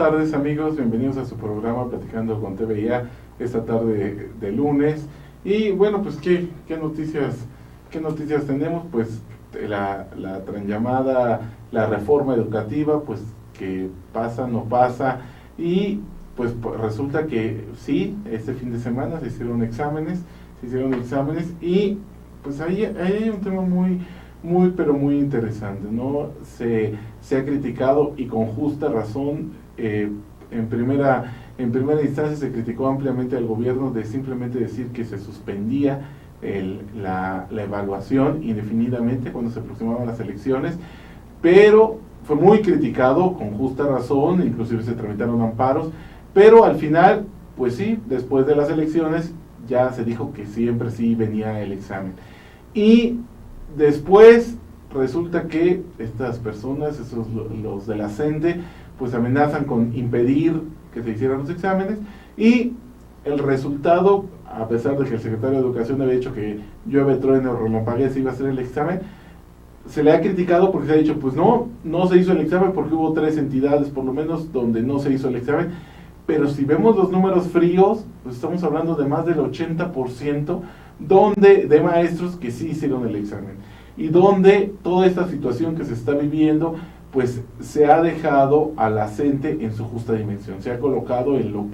tardes amigos, bienvenidos a su programa Platicando con TVIA esta tarde de lunes. Y bueno, pues ¿qué noticias tenemos? Pues la tan llamada, la reforma educativa, pues que pasa, no pasa, y pues resulta que sí, este fin de semana se hicieron exámenes y pues ahí hay un tema pero muy interesante, ¿no? Se ha criticado, y con justa razón, en primera instancia se criticó ampliamente al gobierno de simplemente decir que se suspendía la evaluación indefinidamente cuando se aproximaban las elecciones, pero fue muy criticado con justa razón, inclusive se tramitaron amparos, pero al final, pues sí, después de las elecciones ya se dijo que siempre sí venía el examen. Y después resulta que estas personas, los de la CENTE, pues amenazan con impedir que se hicieran los exámenes, y el resultado, a pesar de que el secretario de Educación había dicho que llueve, truene o relampaguee se iba a hacer el examen, se le ha criticado porque se ha dicho, pues no se hizo el examen porque hubo 3 entidades por lo menos donde no se hizo el examen, pero si vemos los números fríos, pues estamos hablando de más del 80% de maestros que sí hicieron el examen, y donde toda esta situación que se está viviendo, pues se ha dejado a la CENTE en su justa dimensión, se ha colocado en lo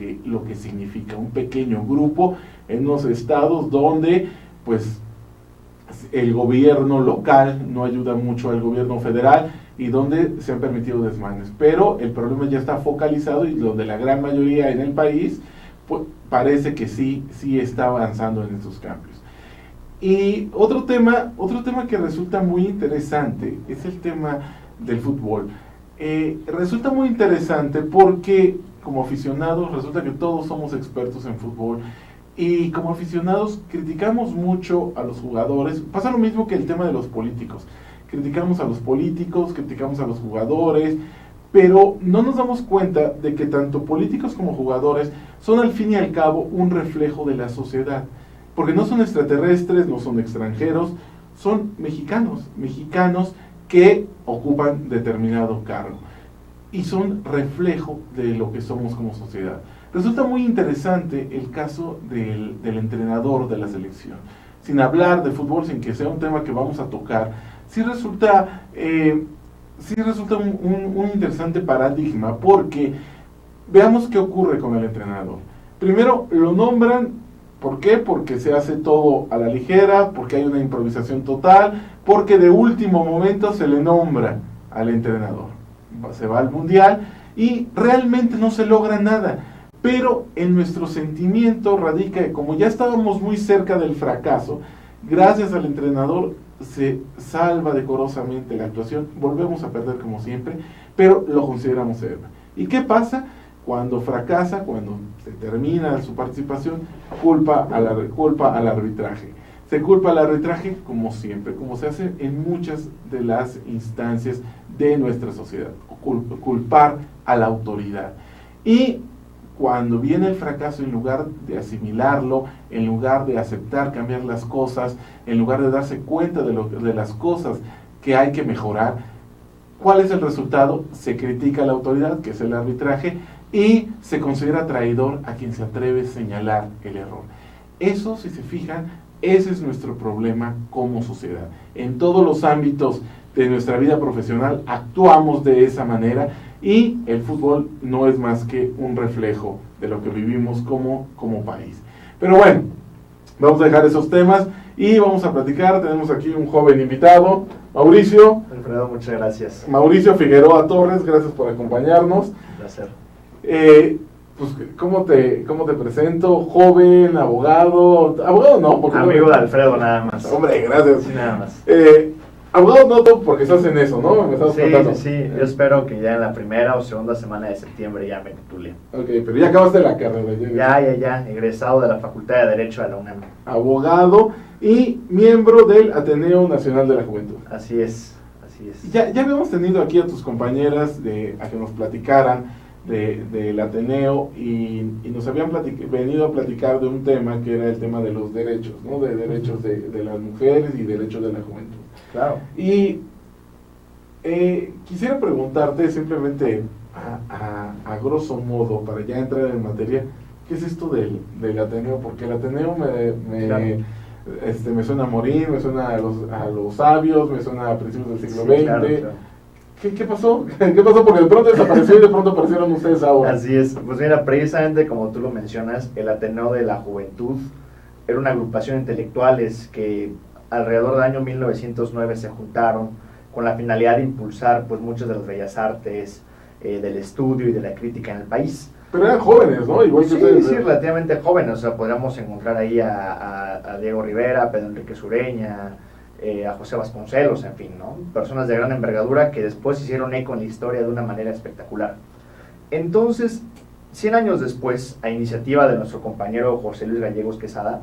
que significa un pequeño grupo en los estados donde pues el gobierno local no ayuda mucho al gobierno federal, y donde se han permitido desmanes, pero el problema ya está focalizado, y donde la gran mayoría en el país pues, parece que sí está avanzando en estos cambios. Y otro tema que resulta muy interesante es el tema del fútbol. Resulta muy interesante porque como aficionados resulta que todos somos expertos en fútbol, y como aficionados criticamos mucho a los jugadores. Pasa lo mismo que el tema de los políticos. Criticamos a los políticos, criticamos a los jugadores, pero no nos damos cuenta de que tanto políticos como jugadores son al fin y al cabo un reflejo de la sociedad, porque no son extraterrestres, no son extranjeros, son mexicanos que ocupan determinado cargo, y son reflejo de lo que somos como sociedad. Resulta muy interesante el caso del entrenador de la selección. Sin hablar de fútbol, sin que sea un tema que vamos a tocar, sí resulta un interesante paradigma, porque veamos qué ocurre con el entrenador. Primero lo nombran, ¿por qué? Porque se hace todo a la ligera, porque hay una improvisación total, porque de último momento se le nombra al entrenador. Se va al mundial y realmente no se logra nada, pero en nuestro sentimiento radica que como ya estábamos muy cerca del fracaso, gracias al entrenador se salva decorosamente la actuación, volvemos a perder como siempre, pero lo consideramos héroe. ¿Y qué pasa? Cuando fracasa, cuando se termina su participación, culpa al arbitraje. Se culpa al arbitraje como siempre, como se hace en muchas de las instancias de nuestra sociedad, culpar a la autoridad. Y cuando viene el fracaso, en lugar de asimilarlo, en lugar de aceptar cambiar las cosas, en lugar de darse cuenta de las cosas que hay que mejorar, ¿cuál es el resultado? Se critica a la autoridad, que es el arbitraje, y se considera traidor a quien se atreve a señalar el error. Eso, si se fijan, ese es nuestro problema como sociedad. En todos los ámbitos de nuestra vida profesional actuamos de esa manera, y el fútbol no es más que un reflejo de lo que vivimos como país. Pero bueno, vamos a dejar esos temas y vamos a platicar. Tenemos aquí un joven invitado, Mauricio. Alfredo, muchas gracias. Mauricio Figueroa Torres, gracias por acompañarnos. Un placer. Pues, ¿cómo te presento? Joven, abogado no, porque amigo de Alfredo nada más. Hombre, gracias. Sí, nada más. Abogado no, porque estás en eso, ¿no? Me estás contando. Sí. Yo espero que ya en la primera o segunda semana de septiembre ya me titule. Ok, pero ya acabaste la carrera. Ya, egresado de la Facultad de Derecho de la UNAM. Abogado y miembro del Ateneo Nacional de la Juventud. Así es. Ya habíamos tenido aquí a tus compañeras a que nos platicaran del Ateneo, y nos habían venido a platicar de un tema que era el tema de los derechos, ¿no? De derechos de las mujeres y derechos de la juventud. Claro. Y quisiera preguntarte simplemente a grosso modo, para ya entrar en materia, ¿qué es esto del Ateneo? Porque el Ateneo Claro. me suena a Morín, me suena a los sabios, me suena a principios del siglo XX. Claro, claro. ¿Qué pasó? ¿Qué pasó? Porque de pronto desapareció y de pronto aparecieron ustedes ahora. Así es, pues mira, precisamente como tú lo mencionas, el Ateneo de la Juventud era una agrupación de intelectuales que alrededor del año 1909 se juntaron con la finalidad de impulsar pues muchas de las bellas artes, del estudio y de la crítica en el país. Pero eran jóvenes, ¿no? Igual que Sí, ustedes. sí, relativamente jóvenes, o sea, podríamos encontrar ahí a Diego Rivera, a Pedro Enrique Sureña, a José Vasconcelos, en fin, ¿no? Personas de gran envergadura que después hicieron eco en la historia de una manera espectacular. Entonces, 100 años después, a iniciativa de nuestro compañero José Luis Gallegos Quesada,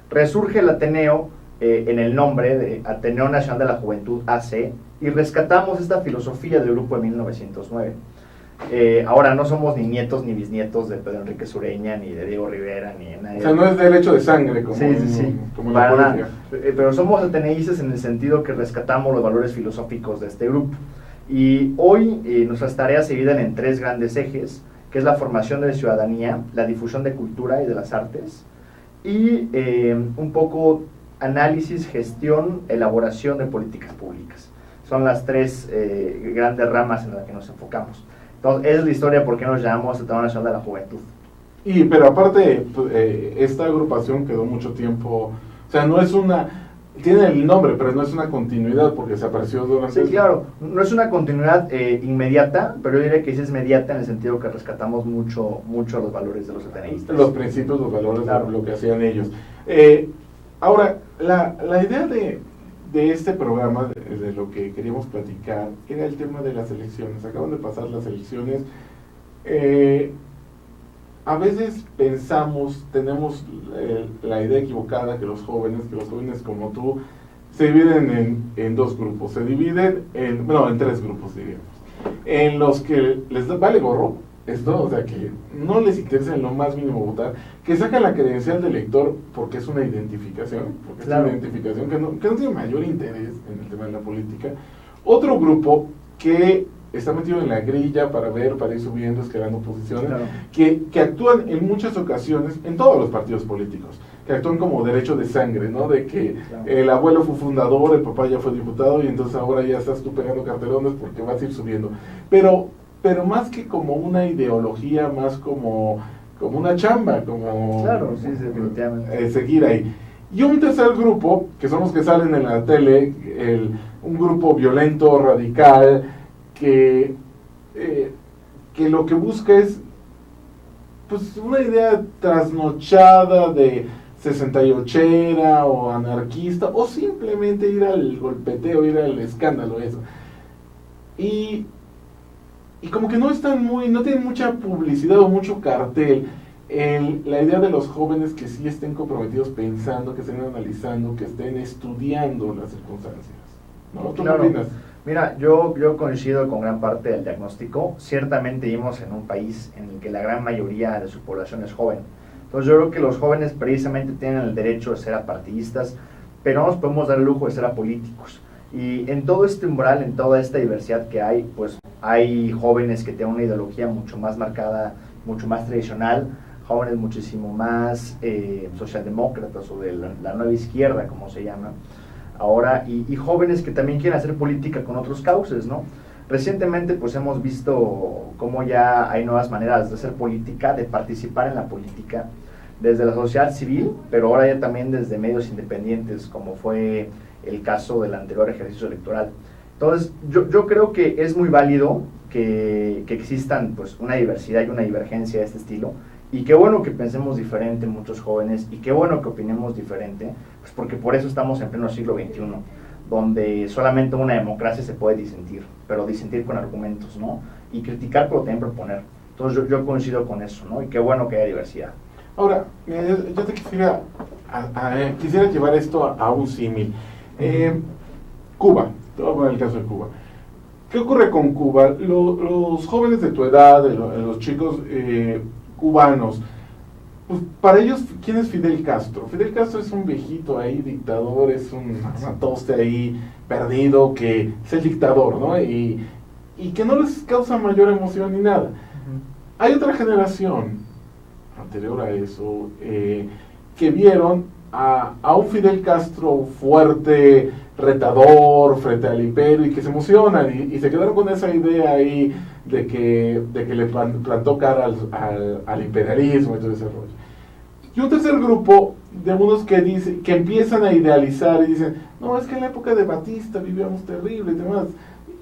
resurge el Ateneo en el nombre de Ateneo Nacional de la Juventud AC y rescatamos esta filosofía del grupo de 1909. Ahora no somos ni nietos ni bisnietos de Pedro Enrique Sureña, ni de Diego Rivera, ni de nadie. O sea, no es derecho de sangre como, como en la Para política. nada. Pero somos ateneístas en el sentido que rescatamos los valores filosóficos de este grupo. Y hoy nuestras tareas se dividen en 3 grandes ejes, que es la formación de ciudadanía, la difusión de cultura y de las artes, y un poco análisis, gestión, elaboración de políticas públicas. Son las 3 grandes ramas en las que nos enfocamos. Entonces, esa es la historia de por qué nos llamamos Ateneo Nacional de la Juventud. Pero aparte, esta agrupación quedó mucho tiempo, o sea, no es una, tiene el nombre, pero no es una continuidad porque se apareció durante... Sí, claro, no es una continuidad inmediata, pero yo diría que sí es mediata en el sentido que rescatamos mucho los valores de los ateneístas. Los principios, los valores, claro, de lo que hacían ellos. Ahora, la idea de este programa, de lo que queríamos platicar, era el tema de las elecciones. Acaban de pasar las elecciones. A veces pensamos, tenemos la idea equivocada que los jóvenes como tú, se dividen en 2 grupos. Se dividen en 3 grupos, diríamos. En los que les vale gorro esto, o sea, que no les interesa en lo más mínimo votar, que sacan la credencial de elector porque es una identificación, Claro. Es una identificación que no tiene mayor interés en el tema de la política. Otro grupo que está metido en la grilla para ir subiendo, escalando posiciones, Claro. que actúan en muchas ocasiones, en todos los partidos políticos, que actúan como derecho de sangre, ¿no? De que Claro. el abuelo fue fundador, el papá ya fue diputado y entonces ahora ya estás tú pegando cartelones porque vas a ir subiendo. Pero más que como una ideología, más como una chamba, como... Claro, sí, definitivamente. Seguir ahí. Y un tercer grupo, que son los que salen en la tele, un grupo violento, radical, que lo que busca es pues una idea trasnochada de 68era o anarquista, o simplemente ir al golpeteo, ir al escándalo, eso. Y como que no tienen mucha publicidad o mucho cartel la idea de los jóvenes que sí estén comprometidos pensando, que estén analizando, que estén estudiando las circunstancias, ¿no? ¿Tú Claro. qué opinas? Mira, yo coincido con gran parte del diagnóstico. Ciertamente vivimos en un país en el que la gran mayoría de su población es joven. Entonces yo creo que los jóvenes precisamente tienen el derecho de ser apartidistas, pero no nos podemos dar el lujo de ser apolíticos. Y en todo este umbral, en toda esta diversidad que hay, pues hay jóvenes que tienen una ideología mucho más marcada, mucho más tradicional, jóvenes muchísimo más socialdemócratas o de la nueva izquierda, como se llama ahora, y jóvenes que también quieren hacer política con otros cauces, ¿no? Recientemente pues hemos visto cómo ya hay nuevas maneras de hacer política, de participar en la política, desde la sociedad civil, pero ahora ya también desde medios independientes, como fue el caso del anterior ejercicio electoral. Entonces, yo creo que es muy válido que existan pues una diversidad y una divergencia de este estilo, y qué bueno que pensemos diferente muchos jóvenes, y qué bueno que opinemos diferente, pues porque por eso estamos en pleno siglo XXI, donde solamente una democracia se puede disentir, pero disentir con argumentos, ¿no? Y criticar, pero también proponer. Entonces yo coincido con eso, ¿no? Y qué bueno que haya diversidad. Ahora, yo te quisiera llevar esto a un símil. Cuba, te voy a poner el caso de Cuba. ¿Qué ocurre con Cuba? Los jóvenes de tu edad, los chicos cubanos, pues para ellos, ¿quién es Fidel Castro? Fidel Castro es un viejito ahí, dictador, es un armatoste ahí perdido, que es el dictador, ¿no? Y y que no les causa mayor emoción ni nada. Hay otra generación anterior a eso que vieron a un Fidel Castro fuerte, retador frente al imperio y que se emocionan y se quedaron con esa idea ahí de que le plantó cara al imperialismo y todo ese rollo. Y un tercer grupo de unos que empiezan a idealizar y dicen, no, es que en la época de Batista vivíamos terrible y demás,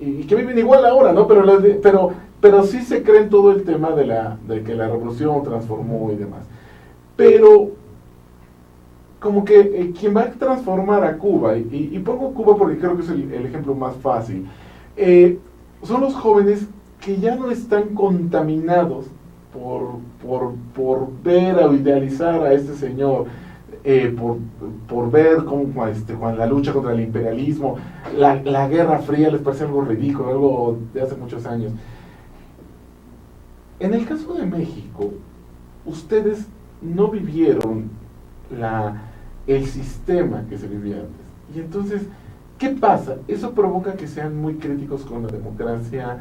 y que viven igual ahora, ¿no? Pero sí se creen todo el tema de que la revolución transformó y demás. Pero como que quien va a transformar a Cuba, y pongo Cuba porque creo que es el ejemplo más fácil, son los jóvenes que ya no están contaminados por ver o idealizar a este señor, por ver cómo cuando la lucha contra el imperialismo, la Guerra Fría les parece algo ridículo, algo de hace muchos años. En el caso de México, ustedes no vivieron el sistema que se vivía antes. Y entonces, ¿qué pasa? Eso provoca que sean muy críticos con la democracia,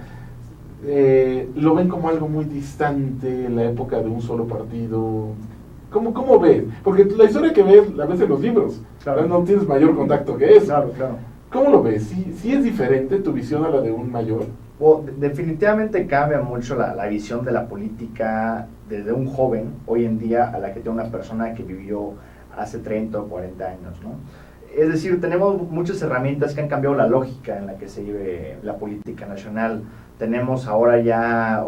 lo ven como algo muy distante, la época de un solo partido. ¿Cómo ves? Porque la historia que ves la ves en los libros, claro. No tienes mayor contacto que eso. Claro, claro. ¿Cómo lo ves? ¿Sí es diferente tu visión a la de un mayor? Definitivamente cambia mucho la visión de la política desde un joven hoy en día a la que tiene una persona que vivió hace 30 o 40 años, ¿no? Es decir, tenemos muchas herramientas que han cambiado la lógica en la que se vive la política nacional. Tenemos ahora ya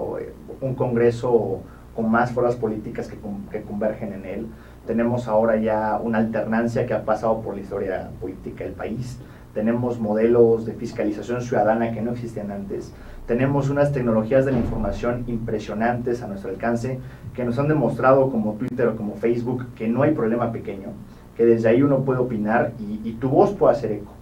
un Congreso con más fuerzas políticas que convergen en él. Tenemos ahora ya una alternancia que ha pasado por la historia política del país. Tenemos modelos de fiscalización ciudadana que no existían antes. Tenemos unas tecnologías de la información impresionantes a nuestro alcance que nos han demostrado como Twitter o como Facebook que no hay problema pequeño, que desde ahí uno puede opinar y tu voz puede hacer eco.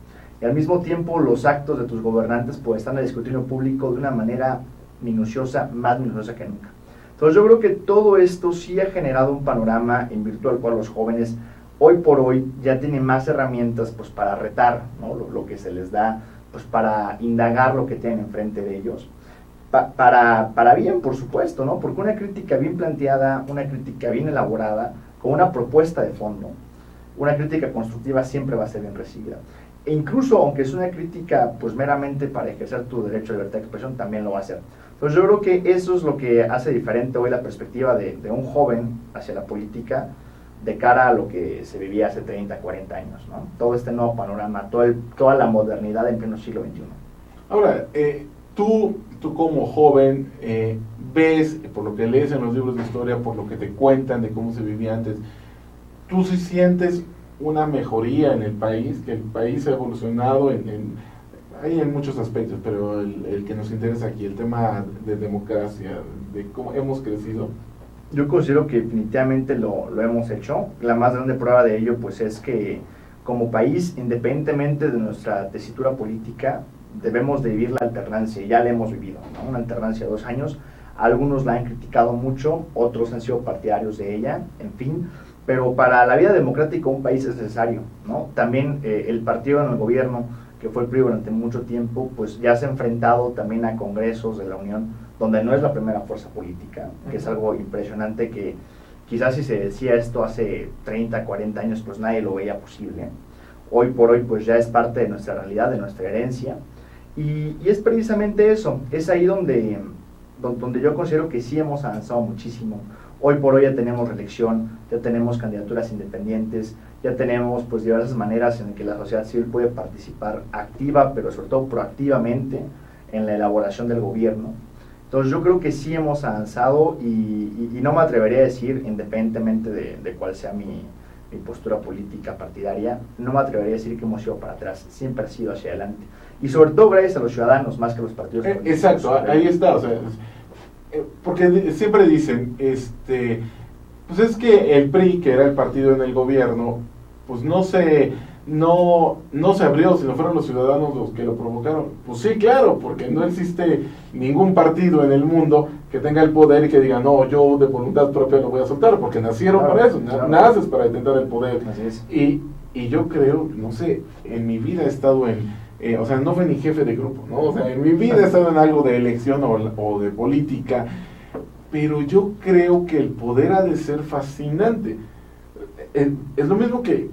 Y al mismo tiempo los actos de tus gobernantes pues están al escrutinio público de una manera minuciosa, más minuciosa que nunca. Entonces yo creo que todo esto sí ha generado un panorama en virtud del cual los jóvenes hoy por hoy ya tienen más herramientas pues para retar, ¿no? lo que se les da, pues para indagar lo que tienen enfrente de ellos. Para bien, por supuesto, ¿no? Porque una crítica bien planteada, una crítica bien elaborada, con una propuesta de fondo, una crítica constructiva siempre va a ser bien recibida. E incluso aunque es una crítica pues meramente para ejercer tu derecho de libertad de expresión, también lo va a hacer. Entonces yo creo que eso es lo que hace diferente hoy la perspectiva de un joven hacia la política de cara a lo que se vivía hace 30, 40 años, ¿no? Todo este nuevo panorama, toda la modernidad en pleno siglo XXI. Ahora, tú como joven ves, por lo que lees en los libros de historia, por lo que te cuentan de cómo se vivía antes, ¿tú sí sientes una mejoría en el país, que el país ha evolucionado hay en muchos aspectos, pero el que nos interesa aquí, el tema de democracia, de cómo hemos crecido? Yo considero que definitivamente lo hemos hecho. La más grande prueba de ello pues es que como país, independientemente de nuestra tesitura política, debemos de vivir la alternancia, ya la hemos vivido, ¿no? Una alternancia de 2 años, algunos la han criticado mucho, otros han sido partidarios de ella, en fin, pero para la vida democrática un país es necesario, ¿no? También el partido en el gobierno, que fue el PRI durante mucho tiempo, pues ya se ha enfrentado también a congresos de la Unión, donde no es la primera fuerza política, que es algo impresionante que quizás si se decía esto hace 30, 40 años, pues nadie lo veía posible. Hoy por hoy pues ya es parte de nuestra realidad, de nuestra herencia, y es precisamente eso, es ahí donde yo considero que sí hemos avanzado muchísimo. Hoy por hoy ya tenemos reelección, ya tenemos candidaturas independientes, ya tenemos pues diversas maneras en que la sociedad civil puede participar activa, pero sobre todo proactivamente en la elaboración del gobierno. Entonces yo creo que sí hemos avanzado y no me atrevería a decir, independientemente de cuál sea mi postura política partidaria, no me atrevería a decir que hemos ido para atrás, siempre ha sido hacia adelante. Y sobre todo gracias a los ciudadanos, más que a los partidos políticos. Exacto, ahí está, o sea, porque siempre dicen, pues es que el PRI, que era el partido en el gobierno, pues no se abrió, sino fueron los ciudadanos los que lo provocaron. Pues sí, claro, porque no existe ningún partido en el mundo que tenga el poder y que diga, no, yo de voluntad propia lo voy a soltar, porque nacieron para eso, naces para intentar el poder. Así es. Y yo creo, no sé, en mi vida he estado en o sea, no fue ni jefe de grupo, ¿no? O sea, en mi vida he estado en algo de elección o de política, pero yo creo que el poder ha de ser fascinante. Es lo mismo que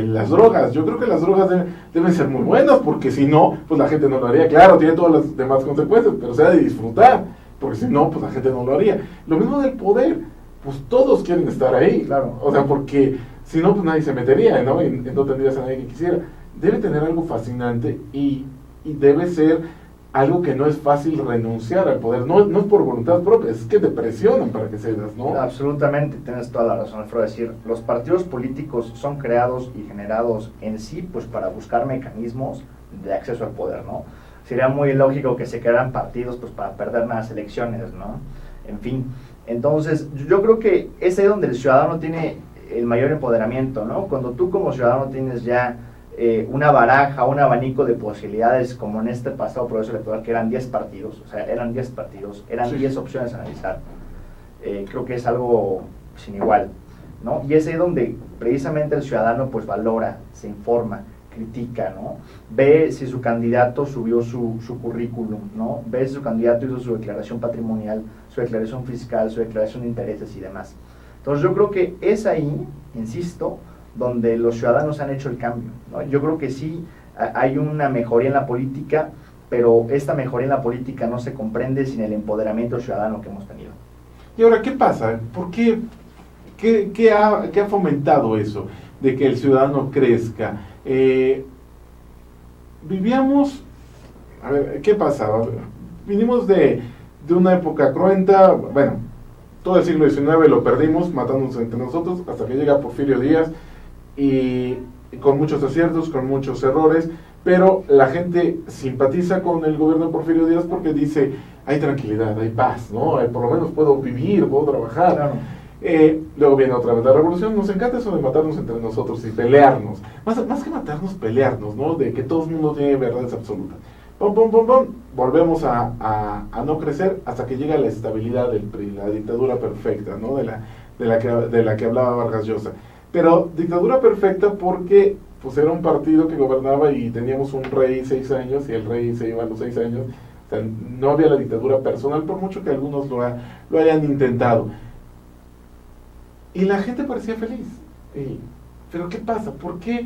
las drogas. Yo creo que las drogas deben ser muy buenas, porque si no, pues la gente no lo haría. Claro, tiene todas las demás consecuencias, pero se ha de disfrutar, porque si no, pues la gente no lo haría. Lo mismo del poder, pues todos quieren estar ahí, claro. O sea, porque si no, pues nadie se metería, ¿no? Y no tendrías a nadie que quisiera. Debe tener algo fascinante y debe ser algo que no es fácil renunciar al poder. No es por voluntad propia, es que te presionan para que cedas, ¿no? Absolutamente, tienes toda la razón, Alfredo. Es decir, los partidos políticos son creados y generados en sí, pues para buscar mecanismos de acceso al poder, ¿no? Sería muy lógico que se crearan partidos, pues para perder las elecciones, ¿no? En fin, entonces yo creo que es ahí donde el ciudadano tiene el mayor empoderamiento, ¿no? Cuando tú como ciudadano tienes ya una baraja, un abanico de posibilidades, como en este pasado proceso electoral, que eran 10 partidos, o sea, eran 10 partidos, eran sí. 10 opciones a analizar. Creo que es algo sin igual, ¿no? Y es ahí donde precisamente el ciudadano pues valora, se informa, critica, ¿no? Ve si su candidato subió su currículum, ¿no? Ve si su candidato hizo su declaración patrimonial, su declaración fiscal, su declaración de intereses y demás. Entonces yo creo que es ahí, insisto, donde los ciudadanos han hecho el cambio, ¿no? Yo creo que sí hay una mejoría en la política, pero esta mejoría en la política no se comprende sin el empoderamiento ciudadano que hemos tenido. Y ahora, ¿qué pasa? ¿Por qué? ¿Qué ha fomentado eso? De que el ciudadano crezca. Vivíamos... A ver, ¿qué pasaba? Vinimos de una época cruenta, bueno, todo el siglo XIX lo perdimos, matándonos entre nosotros, hasta que llega Porfirio Díaz, y con muchos aciertos, con muchos errores, pero la gente simpatiza con el gobierno de Porfirio Díaz porque dice, hay tranquilidad, hay paz, ¿no? Por lo menos puedo vivir, puedo trabajar. Claro. Luego viene otra vez la revolución. Nos encanta eso de matarnos entre nosotros y pelearnos. Más que matarnos, pelearnos, ¿no? De que todo el mundo tiene verdades absolutas. Pum, pum, pum, pum. Volvemos a no crecer hasta que llega la estabilidad del PRI, la dictadura perfecta, ¿no? De la que hablaba Vargas Llosa. Pero dictadura perfecta porque pues era un partido que gobernaba y teníamos un rey 6 años y el rey se iba a los 6 años. O sea, no había la dictadura personal, por mucho que algunos lo hayan intentado. Y la gente parecía feliz. Pero ¿qué pasa? ¿Por qué?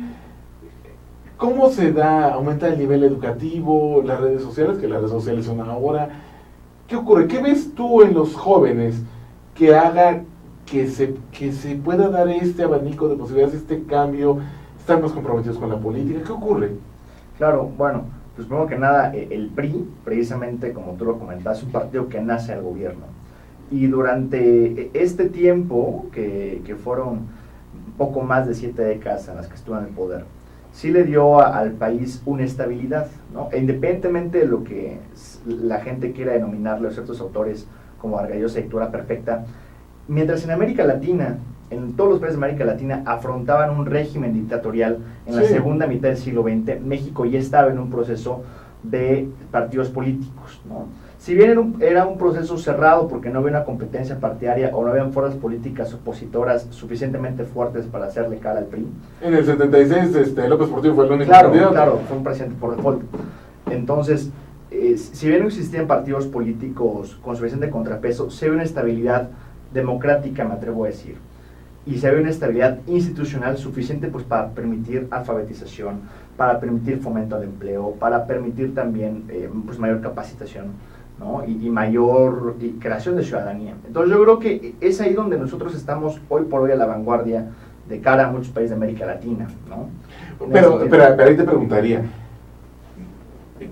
¿Cómo se da? ¿Aumenta el nivel educativo? ¿Las redes sociales? Que las redes sociales son ahora. ¿Qué ocurre? ¿Qué ves tú en los jóvenes que haga que se pueda dar este abanico de posibilidades, este cambio, están más comprometidos con la política? ¿Qué ocurre? Claro, bueno, pues primero que nada, el PRI, precisamente como tú lo comentabas, es un partido que nace al gobierno. Y durante este tiempo, que fueron poco más de 7 décadas en las que estuvo en el poder, sí le dio al país una estabilidad, ¿no? E independientemente de lo que la gente quiera denominarle, o ciertos autores como Vargas Llosa y dictadura perfecta, mientras en América Latina, en todos los países de América Latina, afrontaban un régimen dictatorial en la segunda mitad del siglo XX, México ya estaba en un proceso de partidos políticos, ¿no? Si bien era un proceso cerrado porque no había una competencia partidaria o no habían fuerzas políticas opositoras suficientemente fuertes para hacerle cara al PRI. En el 76 López Portillo fue el único candidato. Claro, fue un presidente por default. Entonces, si bien no existían partidos políticos con suficiente contrapeso, se ve una estabilidad democrática, me atrevo a decir, y se ve una estabilidad institucional suficiente pues para permitir alfabetización, para permitir fomento de empleo, para permitir también pues mayor capacitación, ¿no? y mayor creación de ciudadanía. Entonces yo creo que es ahí donde nosotros estamos hoy por hoy a la vanguardia de cara a muchos países de América Latina, ¿no? Pero ahí te preguntaría,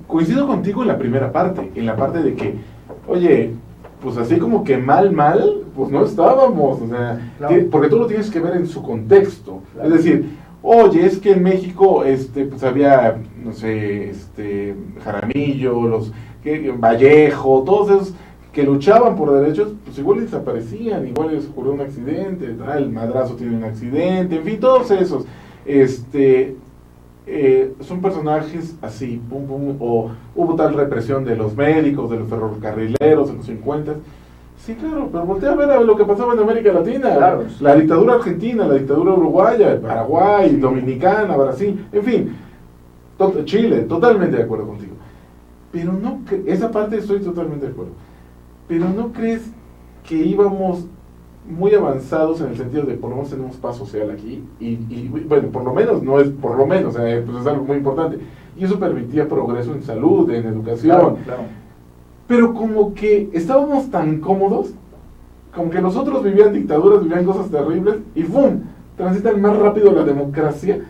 coincido contigo en la primera parte, en la parte de que, oye, pues así como que mal, pues no estábamos, o sea, claro, porque tú lo tienes que ver en su contexto, claro. Es decir, oye, es que en México, pues había, no sé, Jaramillo, Vallejo, todos esos que luchaban por derechos, pues igual desaparecían, igual les ocurrió un accidente, el Madrazo tiene un accidente, en fin, todos esos, son personajes así, pum, pum, o hubo tal represión de los médicos, de los ferrocarrileros en los 50. Sí, claro, pero voltea a ver lo que pasaba en América Latina, claro. La dictadura argentina, la dictadura uruguaya, Paraguay, dominicana, Brasil, en fin. Chile, totalmente de acuerdo contigo. Pero no, esa parte estoy totalmente de acuerdo. Pero ¿no crees que íbamos muy avanzados en el sentido de por lo menos tenemos paz social aquí? Y bueno, por lo menos, no es por lo menos, pues es algo muy importante. Y eso permitía progreso en salud, en educación. Claro, claro. Pero como que estábamos tan cómodos, como que los otros vivían dictaduras, vivían cosas terribles, y ¡bum! Transitan más rápido la democracia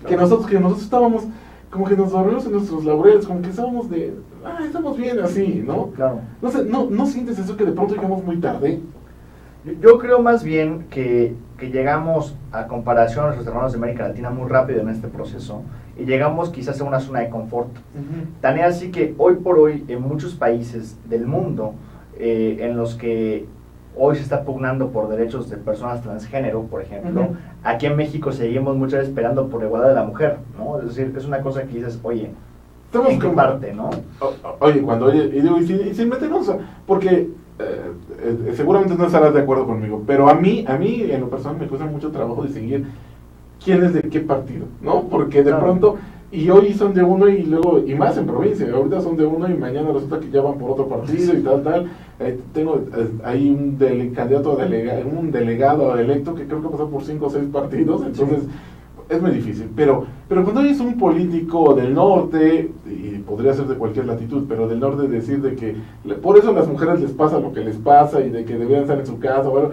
que nosotros estábamos, como que nos dormimos en nuestros laureles, como que estábamos estamos bien así, ¿no? Claro. No sé, ¿no sientes eso que de pronto llegamos muy tarde? Yo creo más bien que llegamos, a comparación a nuestros hermanos de América Latina, muy rápido en este proceso, y llegamos quizás a una zona de confort. Tan es así que hoy por hoy en muchos países del mundo en los que hoy se está pugnando por derechos de personas transgénero, por ejemplo, aquí en México seguimos muchas veces esperando por la igualdad de la mujer, ¿no? Es decir, es una cosa que dices, oye, estamos ¿en qué parte, no? Oye, y sin meternos, porque seguramente no estarás de acuerdo conmigo, pero a mí en lo personal me cuesta mucho trabajo distinguir quién es de qué partido, ¿no? Porque de pronto, y hoy son de uno y luego, y más en provincia, ahorita son de uno y mañana resulta que ya van por otro partido y tal. Tengo ahí un delegado electo que creo que pasó por 5 o 6 partidos, entonces es muy difícil. Pero cuando hoy es un político del norte, y podría ser de cualquier latitud, pero del norte, decir de que por eso a las mujeres les pasa lo que les pasa y de que deberían estar en su casa, bueno.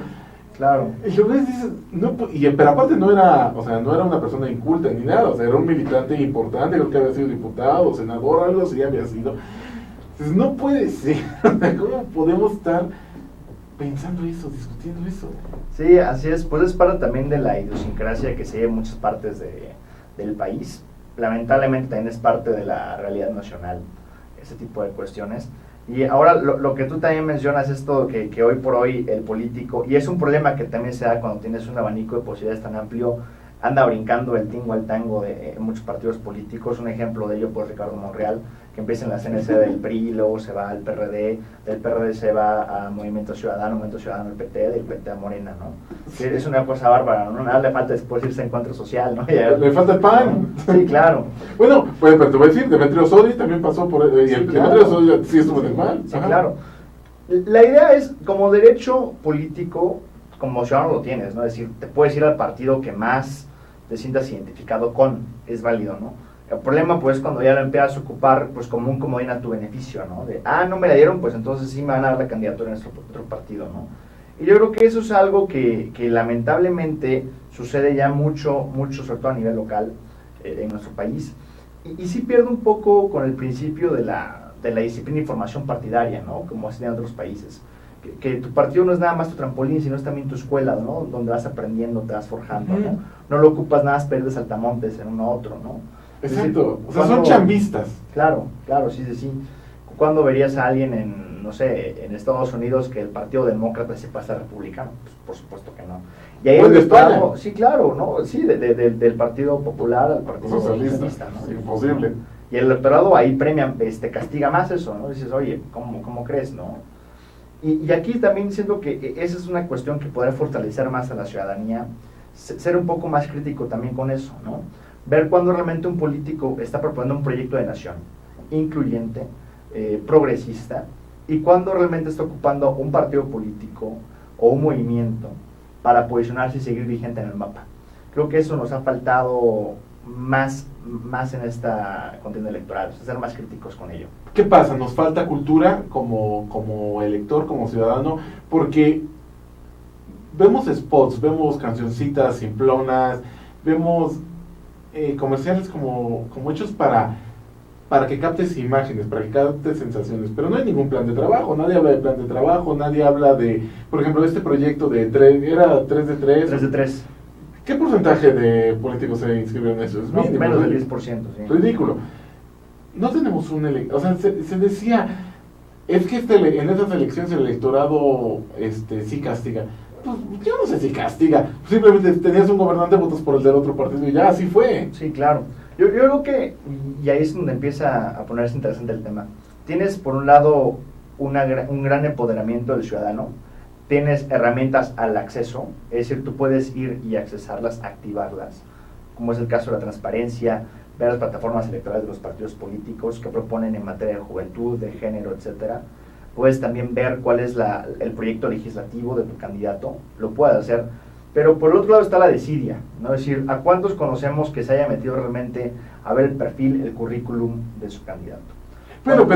Claro. Y lo ves, dices, pero aparte no era una persona inculta ni nada, o sea, era un militante importante, creo que había sido diputado, senador, algo así había sido. Entonces no puede ser, ¿cómo podemos estar pensando eso, discutiendo eso? Sí, así es, pues es parte también de la idiosincrasia que se ve en muchas partes del país. Lamentablemente también es parte de la realidad nacional, ese tipo de cuestiones. Y ahora lo que tú también mencionas, esto que hoy por hoy el político, y es un problema que también se da cuando tienes un abanico de posibilidades tan amplio, anda brincando el tingo al tango de muchos partidos políticos. Un ejemplo de ello pues Ricardo Monreal, que empieza en la CNC del PRI, luego se va al PRD, del PRD se va a Movimiento Ciudadano al PT, del PT a Morena, ¿no? Sí, es una cosa bárbara, ¿no? Nada le falta después irse a Encuentro Social, ¿no? Le falta el pan. Sí, claro. Bueno, pues, pero te voy a decir, Demetrio Sodi también pasó por... y el Demetrio Sodi sí estuvo en el mal. Sí, claro. La idea es, como derecho político, como ciudadano lo tienes, ¿no? Es decir, te puedes ir al partido que más te sientas identificado con, es válido, ¿no? El problema pues cuando ya lo empiezas a ocupar pues como un comodín a tu beneficio, ¿no? No me la dieron, pues entonces sí me van a dar la candidatura en otro partido, ¿no? Y yo creo que eso es algo que lamentablemente sucede ya mucho, sobre todo a nivel local en nuestro país, y sí pierde un poco con el principio de la disciplina y formación partidaria, ¿no? Como se en otros países. Que tu partido no es nada más tu trampolín, sino es también tu escuela, ¿no? Donde vas aprendiendo, te vas forjando, ¿no? No lo ocupas nada más para ir de saltamontes en uno a otro, ¿no? Exacto, o sea, son chambistas. Claro, sí. ¿Cuándo verías a alguien en Estados Unidos que el Partido Demócrata se pasa a republicano? Pues por supuesto que no. Y ahí de España. Sí, claro, ¿no? Sí, del Partido Popular al Partido Socialista, ¿no? Es imposible. Y el electorado ahí premia, castiga más eso, ¿no? Dices, oye, ¿cómo crees, no? Y aquí también siento que esa es una cuestión que podrá fortalecer más a la ciudadanía, ser un poco más crítico también con eso, ¿no? Ver cuando realmente un político está proponiendo un proyecto de nación incluyente, progresista, y cuando realmente está ocupando un partido político o un movimiento para posicionarse y seguir vigente en el mapa. Creo que eso nos ha faltado más en esta contienda electoral, ser más críticos con ello. ¿Qué pasa? Nos falta cultura como elector, como ciudadano, porque vemos spots, vemos cancioncitas simplonas, vemos comerciales como hechos para que captes imágenes, para que captes sensaciones, pero no hay ningún plan de trabajo, nadie habla de plan de trabajo, nadie habla de, por ejemplo, este proyecto de 3 de 3. 3 de 3. ¿Qué porcentaje de políticos se inscribieron en eso? Es mínimo, menos del 10%, sí. Ridículo. No tenemos o sea, se decía, es que en esas elecciones el electorado sí castiga. Pues yo no sé si castiga, simplemente tenías un gobernante, votas por el del otro partido y ya, así fue. Sí, claro. Yo creo que, y ahí es donde empieza a ponerse interesante el tema, tienes por un lado un gran empoderamiento del ciudadano, tienes herramientas al acceso, es decir, tú puedes ir y accesarlas, activarlas, como es el caso de la transparencia, ver las plataformas electorales de los partidos políticos, qué proponen en materia de juventud, de género, etcétera. Puedes también ver cuál es el proyecto legislativo de tu candidato, lo puedes hacer. Pero por el otro lado está la desidia, ¿no? Es decir, ¿a cuántos conocemos que se haya metido realmente a ver el perfil, el currículum de su candidato? Pero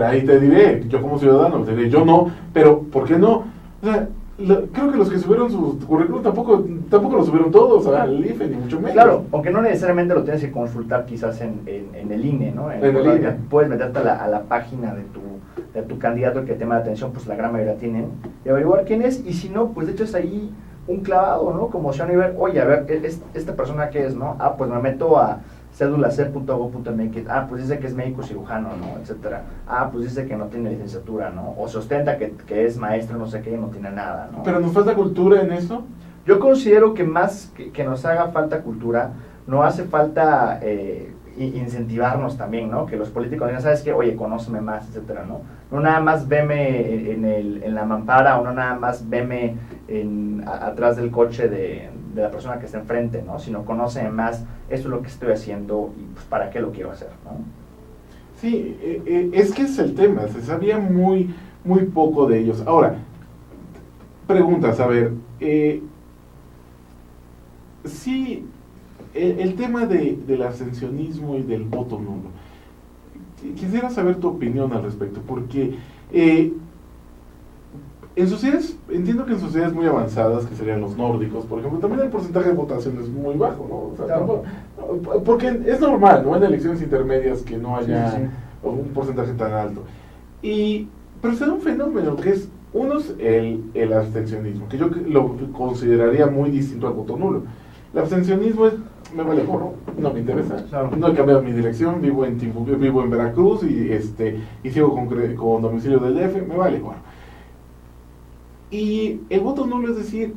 ahí te diré, yo como ciudadano, te diré, yo no, pero ¿por qué no? O sea, creo que los que subieron sus currículum tampoco lo subieron todos al IFE, ni mucho menos. Claro, aunque no necesariamente lo tienes que consultar quizás en el INE, ¿no? En el INE. Puedes meterte a la página de tu candidato, el que te llama la atención, pues la gran mayoría tienen, y averiguar quién es, y si no, pues de hecho es ahí un clavado, ¿no? Como opción y ver, oye, a ver, ¿esta persona qué es, no? Pues me meto a cédulac.gov.mx, pues dice que es médico cirujano, ¿no? Etcétera. Pues dice que no tiene licenciatura, ¿no? O se ostenta que es maestro, no sé qué, y no tiene nada, ¿no? ¿Pero nos falta cultura en eso? Yo considero que más que nos haga falta cultura, nos hace falta incentivarnos también, ¿no? Que los políticos digan, ¿sabes qué? Oye, conóceme más, etcétera, ¿no? No nada más veme en la mampara, o no nada más veme atrás del coche de la persona que está enfrente, ¿no? Sino conóceme más, esto es lo que estoy haciendo y pues para qué lo quiero hacer, ¿no? Sí, es que es el tema, se sabía muy poco de ellos. Ahora, preguntas, a ver, sí, el tema del abstencionismo y del voto nulo. Quisiera saber tu opinión al respecto, porque en sociedades, entiendo que en sociedades muy avanzadas, que serían los nórdicos, por ejemplo, también el porcentaje de votación es muy bajo, ¿no? O sea, claro. Porque es normal, ¿no? En elecciones intermedias que no haya sí. un porcentaje tan alto. Pero se da un fenómeno que es, uno es el abstencionismo, que yo lo consideraría muy distinto al voto nulo. El abstencionismo es, me vale gorro, no me interesa, claro. No he cambiado mi dirección, vivo en Veracruz y sigo con domicilio del DF, me vale gorro. Y el voto nulo, es decir,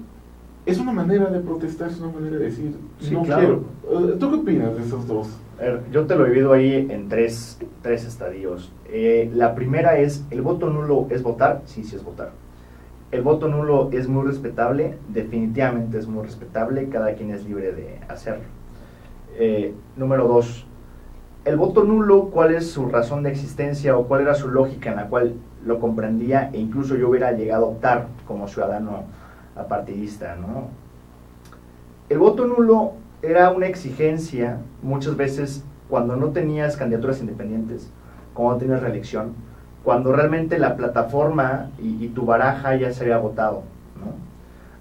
es una manera de protestar, es una manera de decir, sí, no claro. quiero. ¿Tú qué opinas de esos dos? Yo te lo he vivido ahí en tres estadios. La primera es, ¿el voto nulo es votar? Sí es votar. El voto nulo es muy respetable, definitivamente es muy respetable, cada quien es libre de hacerlo. Número 2, el voto nulo, ¿cuál es su razón de existencia o cuál era su lógica en la cual lo comprendía e incluso yo hubiera llegado a optar como ciudadano apartidista, ¿no? El voto nulo era una exigencia muchas veces cuando no tenías candidaturas independientes, cuando no tenías reelección, cuando realmente la plataforma y tu baraja ya se había agotado, ¿no?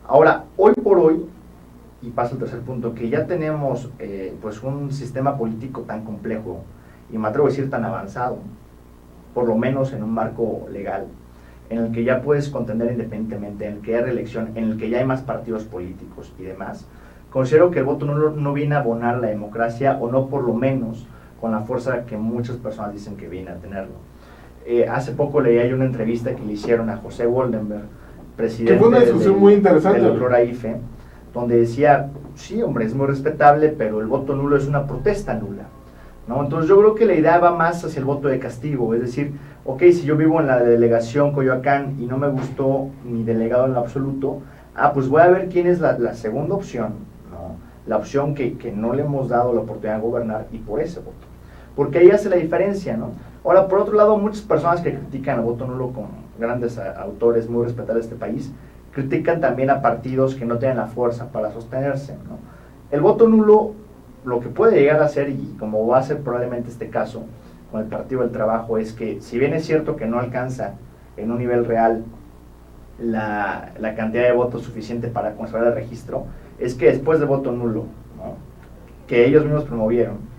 Ahora, hoy por hoy, y paso al tercer punto, que ya tenemos pues un sistema político tan complejo, y me atrevo a decir tan avanzado, por lo menos en un marco legal, en el que ya puedes contender independientemente, en el que hay reelección, en el que ya hay más partidos políticos y demás, considero que el voto nulo no viene a abonar la democracia, o no por lo menos con la fuerza que muchas personas dicen que viene a tenerlo. Hace poco leí una entrevista que le hicieron a José Goldenberg, presidente que fue una discusión muy interesante del doctor IFE, donde decía, sí, hombre, es muy respetable, pero el voto nulo es una protesta nula, ¿no? Entonces yo creo que la idea va más hacia el voto de castigo, es decir, ok, si yo vivo en la delegación Coyoacán y no me gustó mi delegado en lo absoluto, pues voy a ver quién es la segunda opción, ¿no? La opción que no le hemos dado la oportunidad de gobernar, y por ese voto. Porque ahí hace la diferencia, ¿no? Ahora, por otro lado, muchas personas que critican el voto nulo, con grandes autores muy respetables de este país, critican también a partidos que no tienen la fuerza para sostenerse, ¿no? El voto nulo, lo que puede llegar a ser, y como va a ser probablemente este caso con el Partido del Trabajo, es que si bien es cierto que no alcanza en un nivel real la cantidad de votos suficiente para conservar el registro, es que después del voto nulo, ¿no? Que ellos mismos promovieron,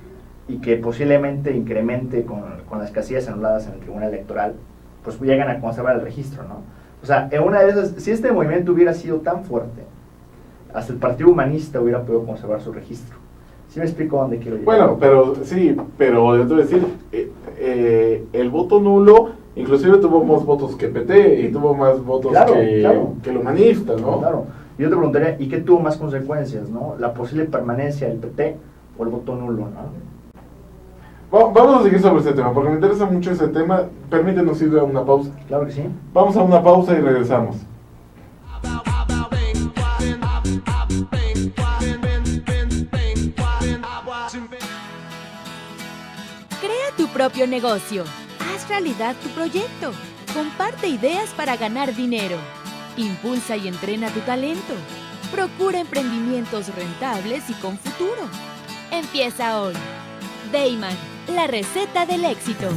y que posiblemente incremente con las casillas anuladas en el Tribunal Electoral, pues llegan a conservar el registro, ¿no? O sea, en una de esas, si este movimiento hubiera sido tan fuerte, hasta el Partido Humanista hubiera podido conservar su registro. ¿Sí me explico dónde quiero llegar? Bueno, pero yo te voy a decir, el voto nulo inclusive tuvo más votos que PT y tuvo más votos que el humanista, ¿no? Claro. Yo te preguntaría, ¿y qué tuvo más consecuencias, no? ¿La posible permanencia del PT o el voto nulo, no? Vamos a seguir sobre este tema, porque me interesa mucho ese tema. Permítenos ir a una pausa. Claro que sí. Vamos a una pausa y regresamos. propio negocio. Haz realidad tu proyecto. Comparte ideas para ganar dinero. Impulsa y entrena tu talento. Procura emprendimientos rentables y con futuro. Empieza hoy. Dayman, la receta del éxito.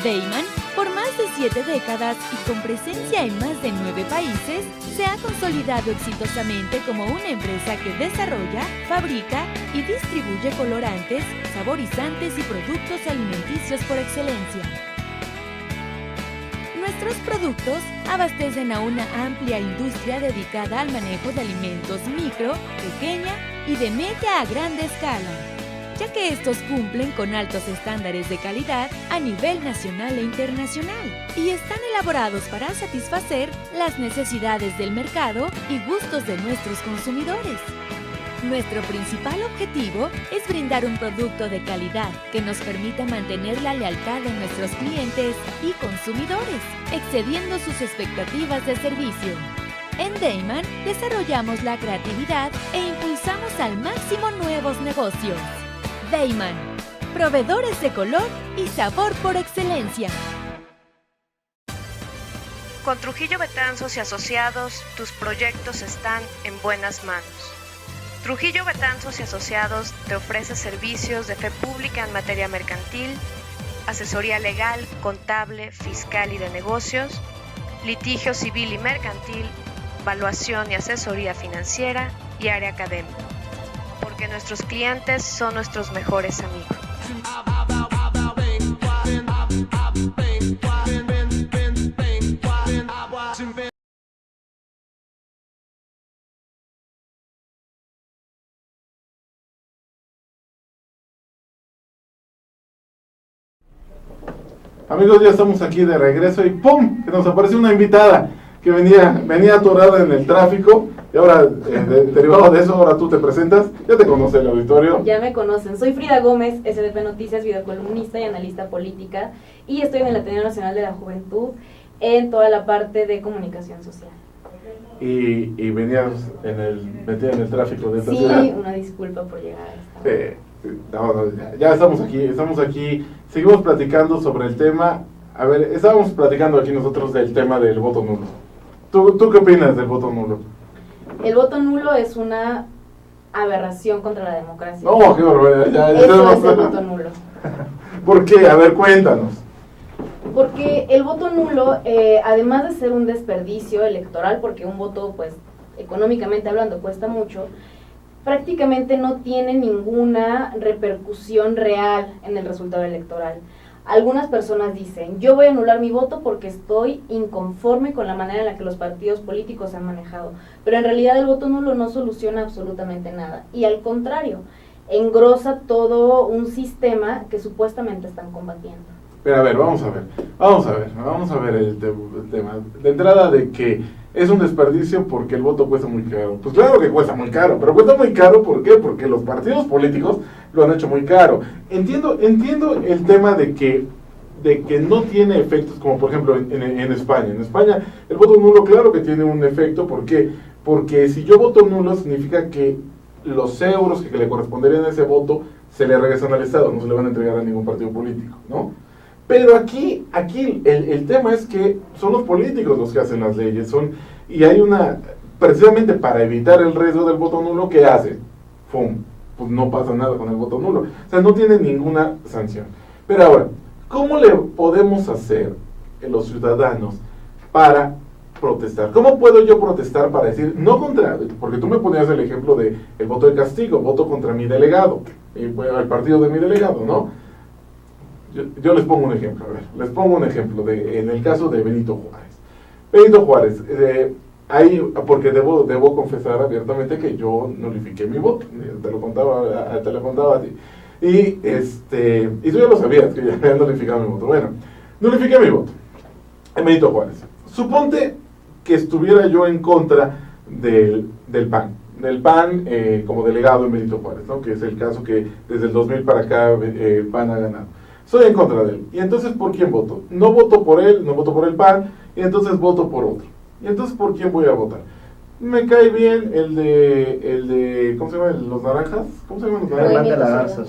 Dayman, por más de 7 décadas y con presencia en más de 9 países, se ha consolidado exitosamente como una empresa que desarrolla, fabrica y distribuye colorantes, saborizantes y productos alimenticios por excelencia. Nuestros productos abastecen a una amplia industria dedicada al manejo de alimentos micro, pequeña y de media a grande escala, ya que estos cumplen con altos estándares de calidad a nivel nacional e internacional y están elaborados para satisfacer las necesidades del mercado y gustos de nuestros consumidores. Nuestro principal objetivo es brindar un producto de calidad que nos permita mantener la lealtad de nuestros clientes y consumidores, excediendo sus expectativas de servicio. En Dayman desarrollamos la creatividad e impulsamos al máximo nuevos negocios. Dayman, proveedores de color y sabor por excelencia. Con Trujillo Betanzos y Asociados, tus proyectos están en buenas manos. Trujillo Betanzos y Asociados te ofrece servicios de fe pública en materia mercantil, asesoría legal, contable, fiscal y de negocios, litigio civil y mercantil, evaluación y asesoría financiera y área académica. Porque nuestros clientes son nuestros mejores amigos. Amigos, ya estamos aquí de regreso y ¡pum! Que nos apareció una invitada que venía atorada en el tráfico y ahora, derivado de eso, ahora tú te presentas. Ya te conoce el auditorio. Ya me conocen. Soy Frida Gómez, SDP Noticias, videocolumnista y analista política, y estoy en el Ateneo Nacional de la Juventud en toda la parte de comunicación social. Y venías metida en el tráfico de esta ciudad. Sí, una disculpa por llegar a esta. No, ya estamos aquí, seguimos platicando sobre el tema. A ver, estábamos platicando aquí nosotros del tema del voto nulo. ¿Tú qué opinas del voto nulo? El voto nulo es una aberración contra la democracia. No, qué barbaridad. Eso es el voto nulo. ¿Por qué? A ver, cuéntanos. Porque el voto nulo, además de ser un desperdicio electoral, porque un voto, pues, económicamente hablando, cuesta mucho, prácticamente no tiene ninguna repercusión real en el resultado electoral. Algunas personas dicen, yo voy a anular mi voto porque estoy inconforme con la manera en la que los partidos políticos se han manejado, pero en realidad el voto nulo no soluciona absolutamente nada, y al contrario, engrosa todo un sistema que supuestamente están combatiendo. Pero a ver, vamos a ver el tema. De entrada, de que es un desperdicio porque el voto cuesta muy caro. Pues claro que cuesta muy caro, pero cuesta muy caro, ¿por qué? Porque los partidos políticos lo han hecho muy caro. Entiendo el tema de que no tiene efectos, como por ejemplo en España. En España el voto nulo claro que tiene un efecto, ¿por qué? Porque si yo voto nulo significa que los euros que le corresponderían a ese voto se le regresan al Estado, no se le van a entregar a ningún partido político, ¿no? Pero aquí el tema es que son los políticos los que hacen las leyes, y hay precisamente para evitar el riesgo del voto nulo, ¿qué hacen? ¡Fum! Pues no pasa nada con el voto nulo, o sea, no tiene ninguna sanción. Pero ahora, ¿cómo le podemos hacer los ciudadanos para protestar? ¿Cómo puedo yo protestar para decir, no contra, porque tú me ponías el ejemplo de el voto de castigo, voto contra mi delegado, el partido de mi delegado, ¿no? Yo les pongo un ejemplo, en el caso de Benito Juárez. Benito Juárez, porque debo confesar abiertamente que yo nulifiqué mi voto, te lo contaba a ti. Y tú ya lo sabías, que ya había nulificado mi voto. Bueno, nulifiqué mi voto en Benito Juárez. Suponte que estuviera yo en contra del PAN como delegado en Benito Juárez, ¿no? Que es el caso que desde el 2000 para acá el PAN ha ganado. Soy en contra de él. ¿Y entonces por quién voto? No voto por él, no voto por el PAN, y entonces voto por otro. ¿Y entonces por quién voy a votar? Me cae bien el de ¿cómo se llama? ¿Los naranjas? ¿Cómo se llaman los naranjas? Movimiento de la Garza.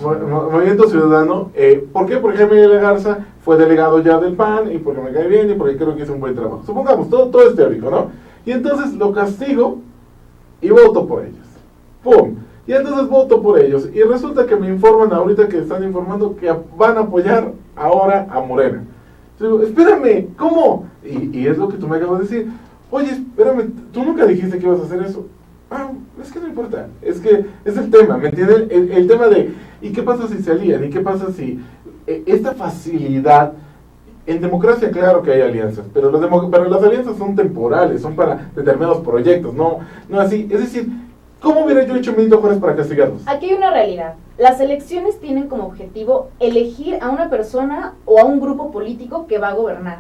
Movimiento Ciudadano. ¿Por qué? Porque Jaime de la Garza fue delegado ya del PAN, y porque me cae bien, y porque creo que hizo un buen trabajo. Supongamos, todo es teórico, ¿no? Y entonces lo castigo y voto por ellos. ¡Pum! Y entonces voto por ellos. Y resulta que me informan ahorita, que están informando que van a apoyar ahora a Morena. Yo digo, espérame, ¿cómo? Y es lo que tú me acabas de decir. Oye, espérame, tú nunca dijiste que ibas a hacer eso. Es que no importa, es que es el tema, ¿me entienden? El tema de, ¿y qué pasa si se alían? ¿Y qué pasa si esta facilidad? En democracia, claro que hay alianzas, pero las alianzas son temporales, son para determinados proyectos, no así. Es decir, ¿cómo hubiera yo hecho Benito Juárez para castigarlos? Aquí hay una realidad. Las elecciones tienen como objetivo elegir a una persona o a un grupo político que va a gobernar.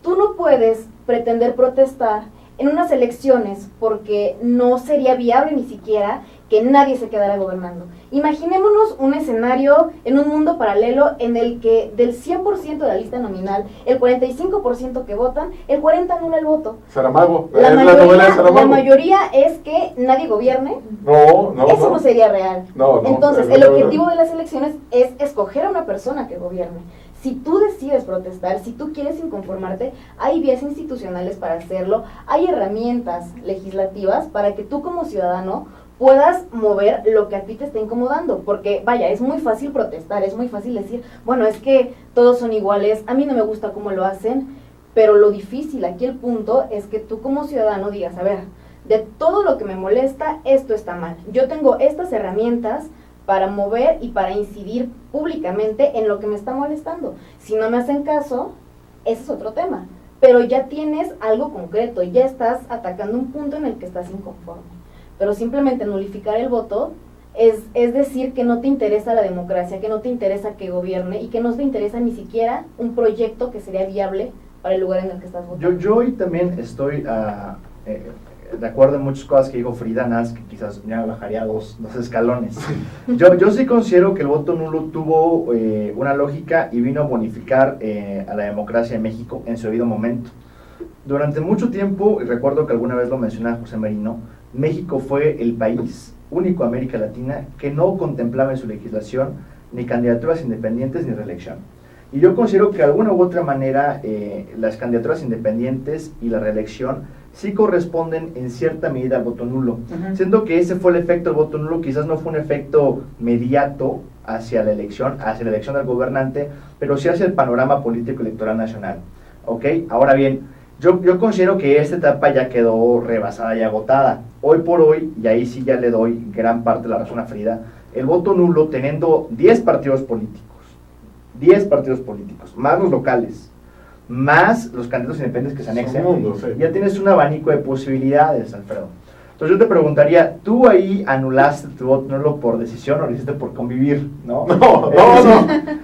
Tú no puedes pretender protestar en unas elecciones porque no sería viable ni siquiera que nadie se quedara gobernando. Imaginémonos un escenario en un mundo paralelo en el que del 100% de la lista nominal, el 45% que votan, el 40% anula el voto. Saramago, La novela de Saramago. La mayoría es que nadie gobierne. Eso no sería real. Entonces, el objetivo de las elecciones es escoger a una persona que gobierne. Si tú decides protestar, si tú quieres inconformarte, hay vías institucionales para hacerlo, hay herramientas legislativas para que tú como ciudadano puedas mover lo que a ti te está incomodando, porque vaya, es muy fácil protestar, es muy fácil decir, bueno, es que todos son iguales, a mí no me gusta cómo lo hacen, pero lo difícil aquí, el punto, es que tú como ciudadano digas, a ver, de todo lo que me molesta, esto está mal, yo tengo estas herramientas para mover y para incidir públicamente en lo que me está molestando. Si no me hacen caso, ese es otro tema, pero ya tienes algo concreto, ya estás atacando un punto en el que estás inconforme. Pero simplemente nulificar el voto es decir que no te interesa la democracia, que no te interesa que gobierne y que no te interesa ni siquiera un proyecto que sería viable para el lugar en el que estás votando. Yo hoy también estoy de acuerdo en muchas cosas que dijo Frida Naz, que quizás ya bajaría dos escalones. Yo sí considero que el voto nulo tuvo una lógica y vino a bonificar a la democracia en México en su debido momento. Durante mucho tiempo, y recuerdo que alguna vez lo mencionaba José Merino, México fue el país único de América Latina que no contemplaba en su legislación ni candidaturas independientes ni reelección. Y yo considero que de alguna u otra manera las candidaturas independientes y la reelección sí corresponden en cierta medida al voto nulo. Siento que ese fue el efecto del voto nulo, quizás no fue un efecto mediato hacia la elección del gobernante, pero sí hacia el panorama político electoral nacional. ¿Ok? Ahora bien, yo considero que esta etapa ya quedó rebasada y agotada. Hoy por hoy, y ahí sí ya le doy gran parte de la razón a Frida, el voto nulo, teniendo 10 partidos políticos, más los locales, más los candidatos independientes que se anexen, ya tienes un abanico de posibilidades, Alfredo. Entonces yo te preguntaría, ¿tú ahí anulaste tu voto nulo por decisión o lo hiciste por convivir? No.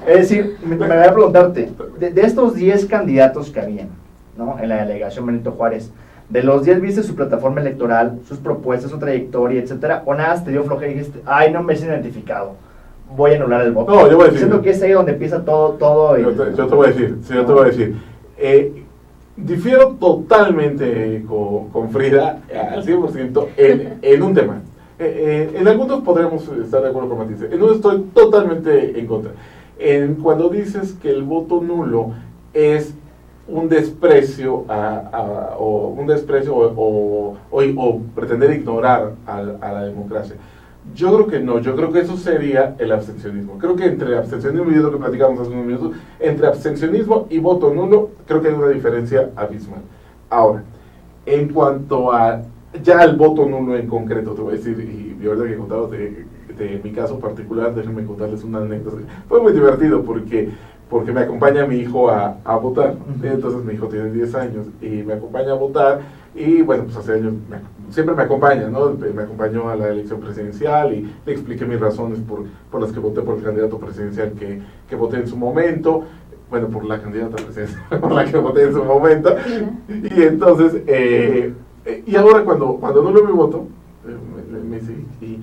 Es decir, me voy a preguntarte, de estos 10 candidatos que habían, ¿no?, en la delegación Benito Juárez, de los 10 viste su plataforma electoral, sus propuestas, su trayectoria, etcétera, o nada, te dio flojera y dijiste, ay, no me siento identificado, voy a anular el voto? No, yo voy a decir. Siento que es ahí donde empieza todo yo te voy a decir. Difiero totalmente con Frida al 100% en un tema. En algunos podremos estar de acuerdo con Matisse. En uno estoy totalmente en contra. Cuando dices que el voto nulo es un desprecio o pretender ignorar a la democracia. Yo creo que no, yo creo que eso sería el abstencionismo. Creo que entre abstencionismo, y es lo que platicamos hace unos minutos, entre abstencionismo y voto nulo, creo que hay una diferencia abismal. Ahora, en cuanto a ya el voto nulo en concreto, te voy a decir, y ahorita que he contado de mi caso particular, déjenme contarles una anécdota. Fue muy divertido porque me acompaña mi hijo a votar. Entonces mi hijo tiene 10 años y me acompaña a votar, y bueno, pues hace años siempre me acompaña, ¿no? Me acompañó a la elección presidencial y le expliqué mis razones por las que voté por el candidato presidencial que voté en su momento, bueno, por la candidata presidencial por la que voté en su momento. Y entonces, y ahora cuando anuló mi voto, me dice, y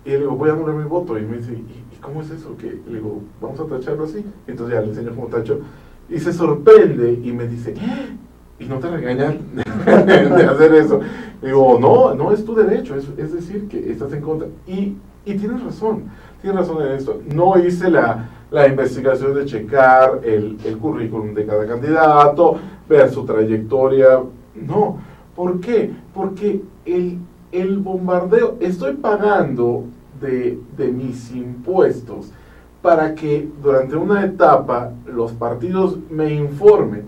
le digo, voy a anular mi voto, y me dice, ¿y cómo es eso? Que le digo, vamos a tacharlo así. Entonces ya le enseño cómo tacho, y se sorprende y me dice, ¿y no te regañan? de hacer eso. Digo, no es tu derecho, es decir que estás en contra. Y tienes razón en esto. No hice la investigación de checar el currículum de cada candidato, ver su trayectoria. No. ¿Por qué? Porque el bombardeo, estoy pagando de mis impuestos para que durante una etapa los partidos me informen.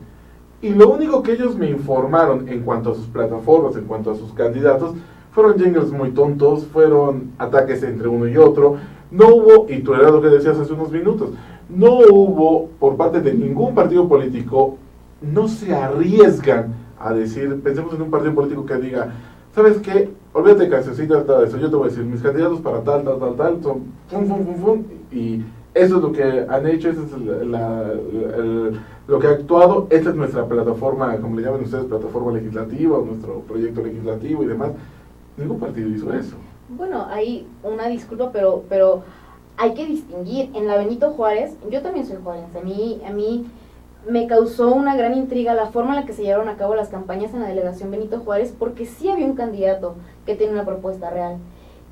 Y lo único que ellos me informaron en cuanto a sus plataformas, en cuanto a sus candidatos, fueron jingles muy tontos, fueron ataques entre uno y otro. No hubo, y tú era lo que decías hace unos minutos, no hubo por parte de ningún partido político, no se arriesgan a decir, pensemos en un partido político que diga, ¿sabes qué? Olvídate de cancioncitas, todo eso, yo te voy a decir, mis candidatos para tal, son fum, y eso es lo que han hecho, eso es lo que ha actuado, esta es nuestra plataforma, como le llaman ustedes, plataforma legislativa, o nuestro proyecto legislativo y demás. Ningún partido hizo eso. Bueno, hay una disculpa, pero hay que distinguir. En la Benito Juárez, yo también soy juarense, a mí me causó una gran intriga la forma en la que se llevaron a cabo las campañas en la delegación Benito Juárez, porque sí había un candidato que tenía una propuesta real.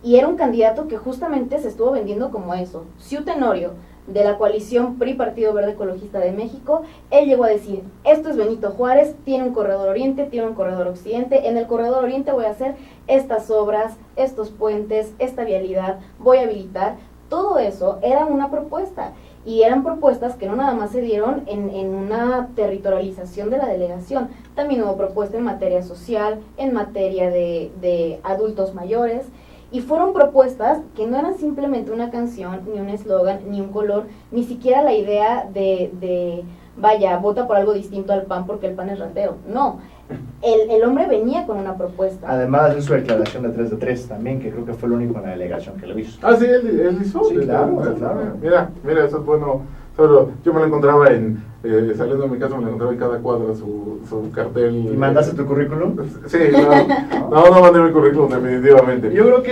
Y era un candidato que justamente se estuvo vendiendo como eso. Ciu Tenorio, de la coalición PRI Partido Verde Ecologista de México, él llegó a decir, esto es Benito Juárez, tiene un corredor oriente, tiene un corredor occidente, en el corredor oriente voy a hacer estas obras, estos puentes, esta vialidad, voy a habilitar. Todo eso era una propuesta, y eran propuestas que no nada más se dieron en una territorialización de la delegación, también hubo propuestas en materia social, en materia de adultos mayores, y fueron propuestas que no eran simplemente una canción, ni un eslogan, ni un color, ni siquiera la idea de vaya, vota por algo distinto al PAN porque el PAN es ratero. No, el hombre venía con una propuesta. Además de su declaración de 3 de 3 también, que creo que fue el único en la delegación que lo hizo. Ah, sí, él hizo. Sí, claro. Mira, eso es bueno. Yo me lo encontraba saliendo de mi casa, me lo encontraba en cada cuadra su cartel. ¿Y mandaste tu currículum? Sí, no mandé mi currículum, definitivamente. Yo creo que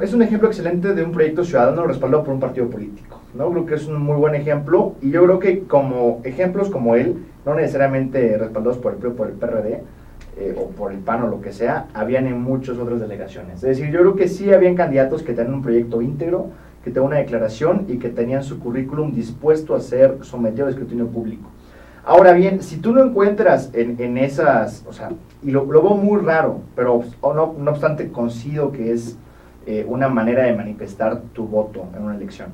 es un ejemplo excelente de un proyecto ciudadano respaldado por un partido político, ¿no? Creo que es un muy buen ejemplo, y yo creo que como ejemplos como él, no necesariamente respaldados por el PRI o por el PRD, o por el PAN o lo que sea, habían en muchas otras delegaciones. Es decir, yo creo que sí habían candidatos que tenían un proyecto íntegro, que tenían una declaración y que tenían su currículum dispuesto a ser sometido al escrutinio público. Ahora bien, si tú no encuentras en esas, o sea, y lo veo muy raro, pero no obstante coincido que es una manera de manifestar tu voto en una elección.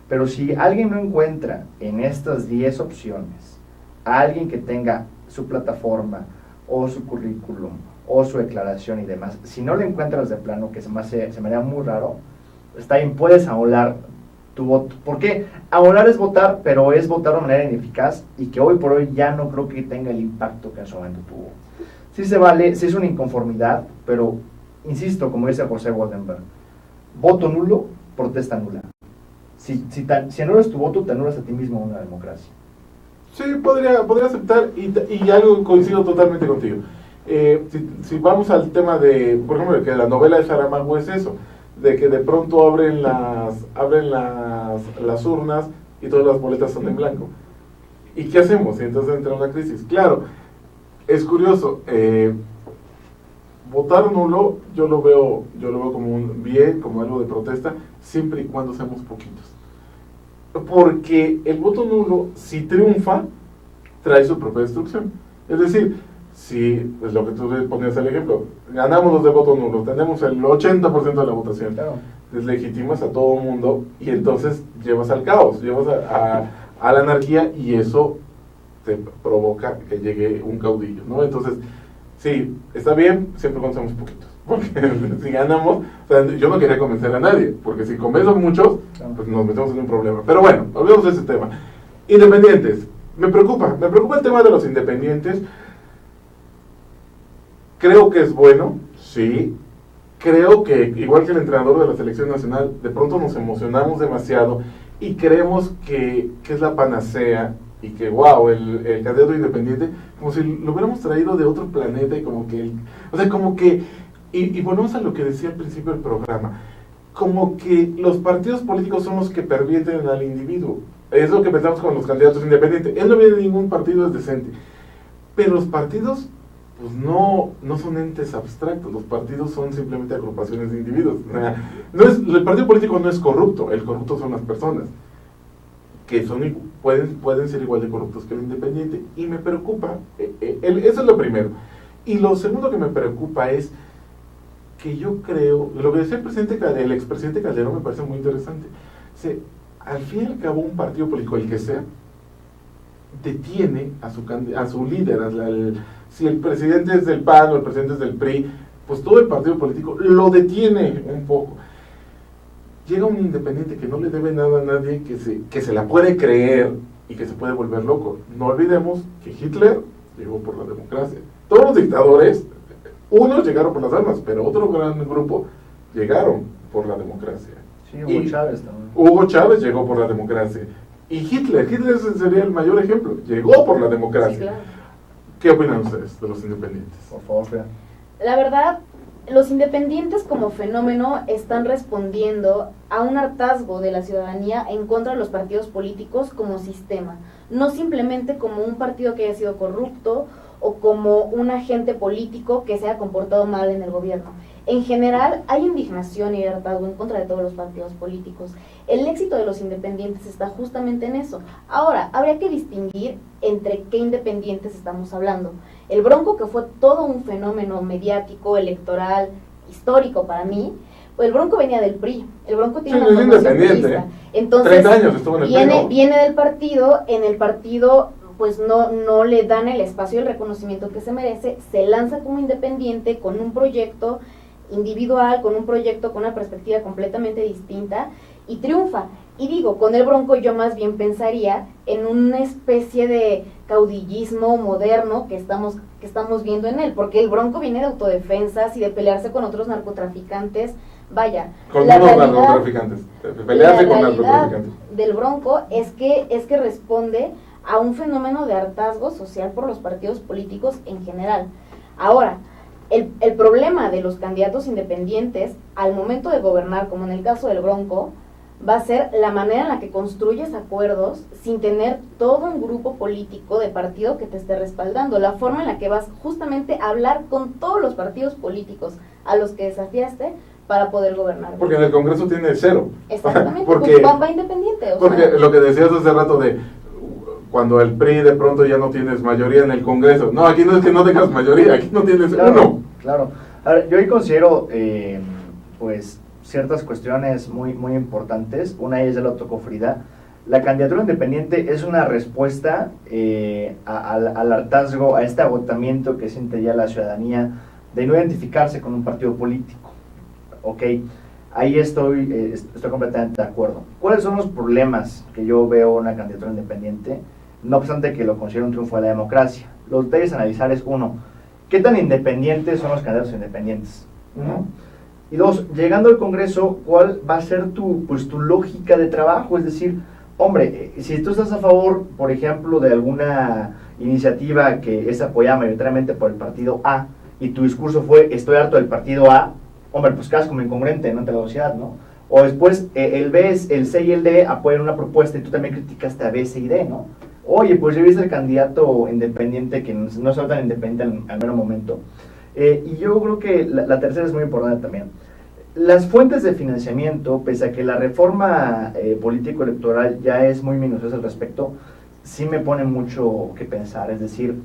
Pero si alguien no encuentra en estas 10 opciones a alguien que tenga su plataforma o su currículum o su declaración y demás, si no le encuentras de plano, que se me haría muy raro, está bien, puedes anular tu voto. ¿Por qué? Anular es votar, pero es votar de manera ineficaz, y que hoy por hoy ya no creo que tenga el impacto que en su momento tuvo. Sí se vale, sí es una inconformidad, pero insisto, como dice José Goldenberg, voto nulo, protesta nula. Si anulas tu voto, te anulas a ti mismo en una democracia. Sí, podría aceptar, y algo coincido totalmente contigo. Si vamos al tema de, por ejemplo, que la novela de Saramago es eso, de que de pronto abren las urnas y todas las boletas son en blanco. ¿Y qué hacemos? Y entonces entra una crisis. Claro, es curioso, votar nulo yo lo veo como un bien, como algo de protesta, siempre y cuando seamos poquitos. Porque el voto nulo, si triunfa, trae su propia destrucción. Es decir, si, es lo que tú ponías el ejemplo, ganamos los de voto nulo, tenemos el 80% de la votación, Claro. deslegitimas a todo el mundo, y entonces llevas al caos, llevas a la anarquía, y eso te provoca que llegue un caudillo, ¿no? Entonces, sí, está bien siempre cuando somos poquitos, porque si ganamos, o sea, yo no quería convencer a nadie, porque si convenzo a muchos, pues nos metemos en un problema. Pero bueno, olvidemos de ese tema. Independientes, me preocupa el tema de los independientes. Creo que es bueno, sí. Creo que, igual que el entrenador de la selección nacional, de pronto nos emocionamos demasiado y creemos que es la panacea, y que wow, el candidato independiente, como si lo hubiéramos traído de otro planeta, y como que, y volvemos a lo que decía al principio del programa, como que los partidos políticos son los que pervierten al individuo. Es lo que pensamos con los candidatos independientes. Él no viene de ningún partido, es decente. Pero los partidos pues no son entes abstractos, los partidos son simplemente agrupaciones de individuos. O sea, el partido político no es corrupto, el corrupto son las personas, que pueden ser igual de corruptos que el independiente, y me preocupa, eso es lo primero. Y lo segundo que me preocupa es que yo creo, lo que decía el expresidente Calderón me parece muy interesante. Al fin y al cabo, un partido político, el que sea, detiene a su líder. Si el presidente es del PAN o el presidente es del PRI, pues todo el partido político lo detiene un poco. Llega un independiente que no le debe nada a nadie, que se la puede creer y que se puede volver loco. No olvidemos que Hitler llegó por la democracia. Todos los dictadores, unos llegaron por las armas, pero otro gran grupo llegaron por la democracia. Sí, Hugo Chávez también. Hugo Chávez llegó por la democracia. Y Hitler sería el mayor ejemplo, llegó por la democracia. Sí, claro. ¿Qué opinan ustedes de los independientes? Por favor, Fran. La verdad, los independientes como fenómeno están respondiendo a un hartazgo de la ciudadanía en contra de los partidos políticos como sistema, no simplemente como un partido que haya sido corrupto o como un agente político que se haya comportado mal en el gobierno. En general, hay indignación y hartazgo en contra de todos los partidos políticos. El éxito de los independientes está justamente en eso. Ahora, habría que distinguir entre qué independientes estamos hablando. El Bronco, que fue todo un fenómeno mediático, electoral, histórico para mí, pues el Bronco venía del PRI. El Bronco tiene una formación priista. Entonces, 30 años estuvo en el PRI, ¿no? Viene del partido, en el partido pues no le dan el espacio y el reconocimiento que se merece, se lanza como independiente con un proyecto individual, con un proyecto con una perspectiva completamente distinta y triunfa. Y digo, con el Bronco yo más bien pensaría en una especie de caudillismo moderno que estamos viendo en él, porque el Bronco viene de autodefensas y de pelearse con otros narcotraficantes. Vaya, con la unos narcotraficantes, pelearse con narcotraficantes. Del Bronco es que responde a un fenómeno de hartazgo social por los partidos políticos en general. Ahora, el problema de los candidatos independientes al momento de gobernar, como en el caso del Bronco, va a ser la manera en la que construyes acuerdos sin tener todo un grupo político de partido que te esté respaldando, la forma en la que vas justamente a hablar con todos los partidos políticos a los que desafiaste para poder gobernar. Porque en el Congreso tiene 0. Exactamente, porque pues va independiente. Porque lo que decías hace rato de cuando el PRI de pronto ya no tienes mayoría en el Congreso. No, aquí no es que no tengas mayoría, aquí no tienes uno. Claro. Ahora, yo ahí considero, pues, ciertas cuestiones muy importantes. Una de ellas ya lo tocó Frida. La candidatura independiente es una respuesta al hartazgo, a este agotamiento que siente ya la ciudadanía de no identificarse con un partido político. Ok, ahí estoy completamente de acuerdo. ¿Cuáles son los problemas que yo veo en una candidatura independiente? No obstante que lo considero un triunfo de la democracia. Los deberes analizar es, uno, ¿qué tan independientes son los candidatos independientes? Uno. Y dos, llegando al Congreso, ¿cuál va a ser tu lógica de trabajo? Es decir, hombre, si tú estás a favor, por ejemplo, de alguna iniciativa que es apoyada mayoritariamente por el partido A, y tu discurso fue, estoy harto del partido A, hombre, pues quedas como incongruente ante la sociedad, ¿no? O después, el B, el C y el D apoyan una propuesta y tú también criticaste a B, C y D, ¿no? Oye, pues yo vi el candidato independiente que no es tan independiente al mero momento. Y yo creo que la tercera es muy importante también. Las fuentes de financiamiento, pese a que la reforma político-electoral ya es muy minuciosa al respecto, sí me pone mucho que pensar. Es decir,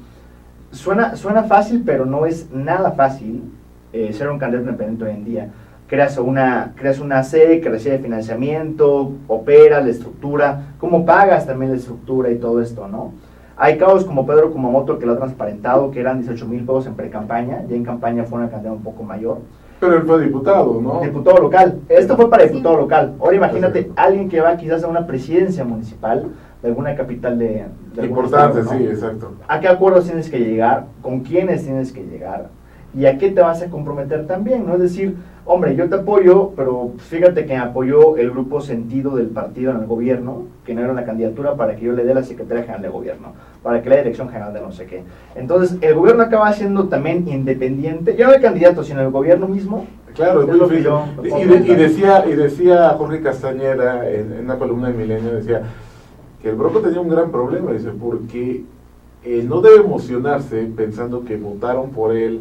suena fácil, pero no es nada fácil ser un candidato independiente hoy en día. Creas una C que recibe financiamiento, opera, la estructura, cómo pagas también la estructura y todo esto, ¿no? Hay casos como Pedro Kumamoto que lo ha transparentado, que eran 18,000 pesos en pre-campaña, ya en campaña fue una cantidad un poco mayor. Pero él fue diputado, ¿no? Diputado local. Esto fue para diputado local. Ahora imagínate, alguien que va quizás a una presidencia municipal de alguna capital de importante, estado, ¿no? Sí, exacto. ¿A qué acuerdos tienes que llegar? ¿Con quiénes tienes que llegar? ¿Y a qué te vas a comprometer también? ¿No? Es decir, hombre, yo te apoyo, pero fíjate que me apoyó el grupo Sentido del partido en el gobierno, que no era una candidatura para que yo le dé la Secretaría General de Gobierno, para que le dé Dirección General de no sé qué. Entonces, el gobierno acaba siendo también independiente, ya no el candidato, sino el gobierno mismo. Claro, es muy difícil. Y decía Jorge Castañeda en una columna de Milenio, decía que el Bronco tenía un gran problema, dice, porque no debe emocionarse pensando que votaron por él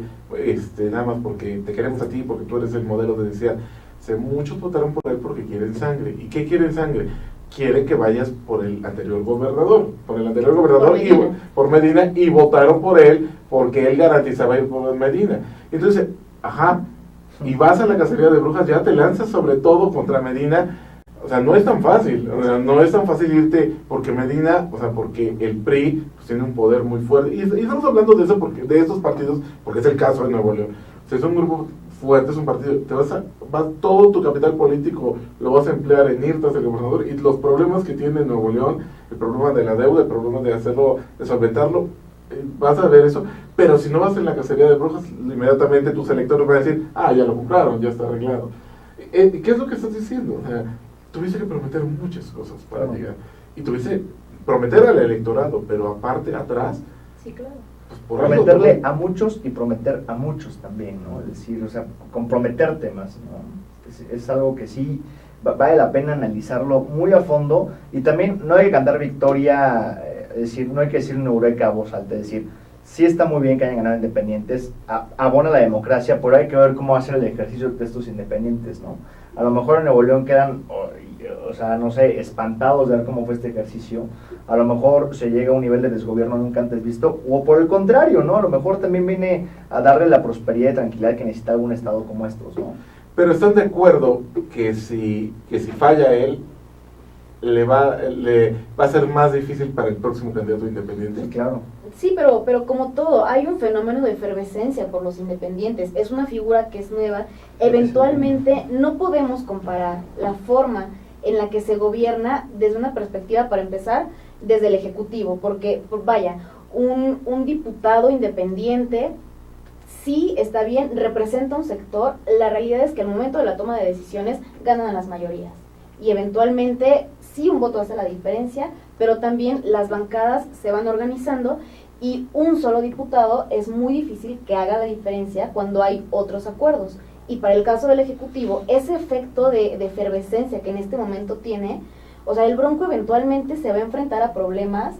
nada más porque te queremos a ti, porque tú eres el modelo de decir. Muchos votaron por él porque quieren sangre. ¿Y qué quieren sangre? Quieren que vayas por el anterior gobernador, por Medina, y votaron por él porque él garantizaba ir por Medina. Entonces, y vas a la cacería de brujas, ya te lanzas sobre todo contra Medina. O sea, no es tan fácil, no es tan fácil irte porque Medina, o sea, porque el PRI pues, tiene un poder muy fuerte. Y estamos hablando de eso, de estos partidos, porque es el caso de Nuevo León. O sea, es un grupo fuerte, es un partido, todo tu capital político lo vas a emplear en ir tras el gobernador, y los problemas que tiene Nuevo León, el problema de la deuda, el problema de solventarlo, vas a ver eso. Pero si no vas en la cacería de brujas, inmediatamente tus electores van a decir, ya lo compraron, ya está arreglado. ¿Qué es lo que estás diciendo? O sea, tuviste que prometer muchas cosas para llegar, y tuviste que prometer al electorado, pero aparte, atrás, sí, claro, pues prometerle a muchos y prometer a muchos también, ¿no? Es decir, o sea, comprometerte más, ¿no? Es algo que sí vale la pena analizarlo muy a fondo, y también no hay que cantar victoria, es decir, no hay que decir un eureka a voz alta, es decir, sí está muy bien que hayan ganado independientes, abona la democracia, pero hay que ver cómo hacer el ejercicio de estos independientes, ¿no? A lo mejor en Nuevo León quedan, o sea, no sé, espantados de ver cómo fue este ejercicio. A lo mejor se llega a un nivel de desgobierno nunca antes visto, o por el contrario, ¿no? A lo mejor también viene a darle la prosperidad y tranquilidad que necesita algún estado como estos, ¿no? Pero están de acuerdo que si falla él, va a ser más difícil para el próximo candidato independiente. Sí, claro. Sí, pero como todo, hay un fenómeno de efervescencia por los independientes. Es una figura que es nueva. Eventualmente no podemos comparar la forma en la que se gobierna desde una perspectiva, para empezar, desde el Ejecutivo, porque, vaya, un diputado independiente sí está bien, representa un sector. La realidad es que al momento de la toma de decisiones ganan las mayorías, y eventualmente sí un voto hace la diferencia, pero también las bancadas se van organizando, y un solo diputado es muy difícil que haga la diferencia cuando hay otros acuerdos. Y para el caso del Ejecutivo, ese efecto de efervescencia que en este momento tiene, o sea, el Bronco eventualmente se va a enfrentar a problemas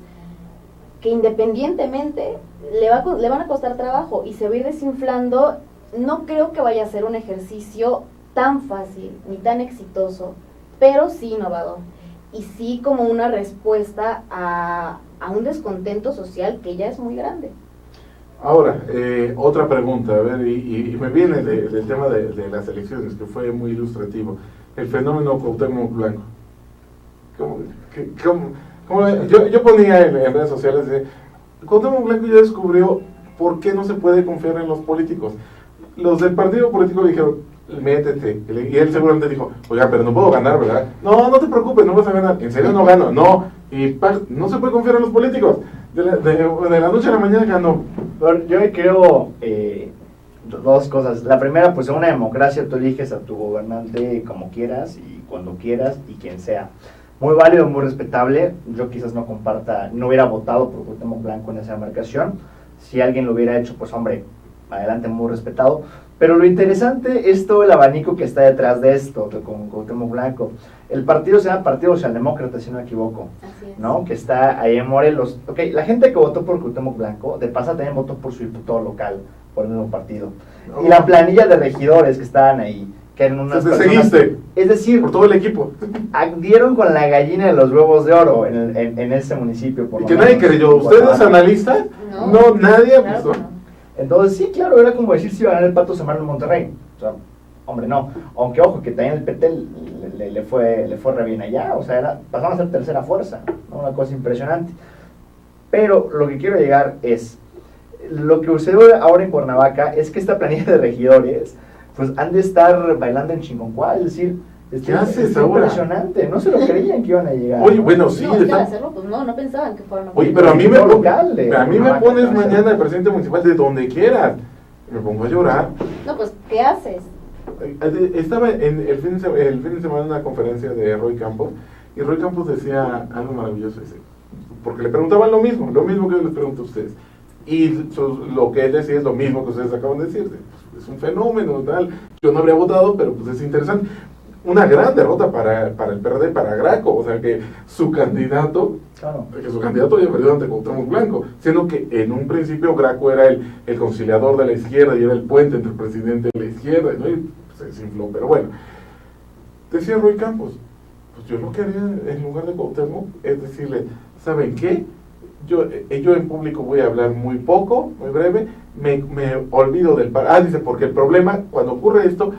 que independientemente le van a costar trabajo, y se va a ir desinflando. No creo que vaya a ser un ejercicio tan fácil ni tan exitoso, pero sí innovador, y sí como una respuesta a un descontento social que ya es muy grande. Ahora, otra pregunta, a ver, y me viene del tema de las elecciones, que fue muy ilustrativo, el fenómeno Cuauhtémoc Blanco. Yo ponía en redes sociales, Cuauhtémoc Blanco ya descubrió por qué no se puede confiar en los políticos. Los del partido político le dijeron, métete, y él seguramente dijo, oiga, pero no puedo ganar, ¿verdad? No te preocupes, no vas a ganar. ¿En serio no gano? No, y no se puede confiar en los políticos. De la noche a la mañana ganó. Yo creo dos cosas. La primera, pues en una democracia tú eliges a tu gobernante como quieras y cuando quieras y quien sea. Muy válido, muy respetable. Yo quizás no hubiera votado por Cuauhtémoc Blanco en esa demarcación. Si alguien lo hubiera hecho, pues hombre, adelante, muy respetado. Pero lo interesante es todo el abanico que está detrás de esto, con Cuauhtémoc Blanco. El partido se llama Partido Socialdemócrata, si no me equivoco, ¿no? Que está ahí en Morelos. Ok, la gente que votó por Cuauhtémoc Blanco, de paso también votó por su diputado local, por el mismo partido. Y la planilla de regidores que estaban ahí, que eran unas personas... seguiste, es decir, por todo el equipo. Dieron con la gallina de los huevos de oro en ese municipio. Por y que nadie creyó. ¿Usted es analista? No, nadie apostó. Entonces sí, claro, era como decir si iba a ganar el Pato Zambrano en Monterrey. O sea, hombre, no. Aunque ojo, que también el PT le fue re bien allá. O sea, pasaron a ser tercera fuerza, ¿no? Una cosa impresionante. Pero lo que quiero llegar es, lo que sucede ahora en Cuernavaca es que esta planilla de regidores, pues han de estar bailando en Chingoncuá, es decir, ¿qué haces ahora? Impresionante, no se lo creían que iban a llegar. Oye, bueno, sí. No, de hacerlo, pues no pensaban que fueran a... Oye, pero a mí me pones mañana el presidente municipal de donde quieras. Me pongo a llorar. No, pues, ¿qué haces? Estaba el fin de semana en una conferencia de Roy Campos, y Roy Campos decía algo maravilloso, porque le preguntaban lo mismo que yo les pregunto a ustedes. Y lo que él decía es lo mismo que ustedes acaban de decir. Es un fenómeno, tal. Yo no habría votado, pero pues es interesante. una gran derrota para el PRD, para Graco, o sea que su candidato había perdido ante Cuauhtémoc Blanco, siendo que en un principio Graco era el conciliador de la izquierda y era el puente entre el presidente y la izquierda, ¿no? Y se desinfló, pero bueno. Decía Roy Campos, pues yo lo que haría en lugar de Cuauhtémoc es decirle, ¿saben qué? Yo en público voy a hablar muy poco, muy breve, me olvido del partido. Dice, porque el problema, cuando ocurre esto,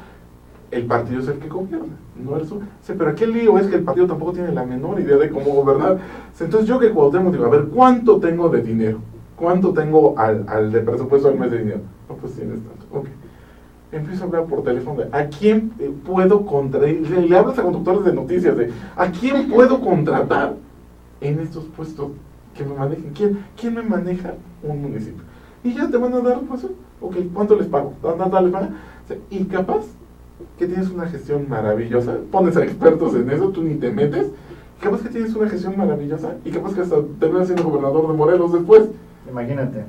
el partido es el que gobierna, no el sur. Pero aquí el lío es que el partido tampoco tiene la menor idea de cómo gobernar. Entonces yo que Cuauhtémoc digo, a ver, ¿cuánto tengo de dinero? ¿Cuánto tengo al de presupuesto al mes de dinero? No, pues tienes tanto, ok. Empiezo a hablar por teléfono de ¿a quién puedo contratar? Le hablas a conductores de noticias de ¿a quién puedo contratar en estos puestos que me manejen? ¿Quién me maneja un municipio? Y ya te van a dar, pues, ok, ¿cuánto les pago? ¿Les paga? Y capaz que tienes una gestión maravillosa, pones a expertos en eso, tú ni te metes, capaz que tienes una gestión maravillosa y capaz que hasta terminas siendo gobernador de Morelos después. Imagínate.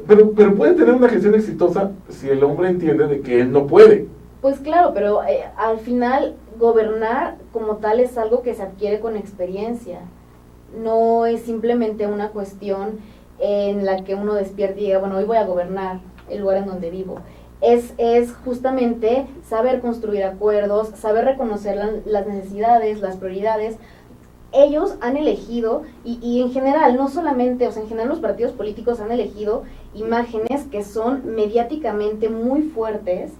Pero puede tener una gestión exitosa si el hombre entiende de que él no puede. Pues claro, pero al final gobernar como tal es algo que se adquiere con experiencia. No es simplemente una cuestión en la que uno despierte y diga, bueno, hoy voy a gobernar el lugar en donde vivo. Es justamente saber construir acuerdos, saber reconocer las necesidades, las prioridades. Ellos han elegido, y en general, no solamente, o sea, en general los partidos políticos han elegido imágenes que son mediáticamente muy fuertes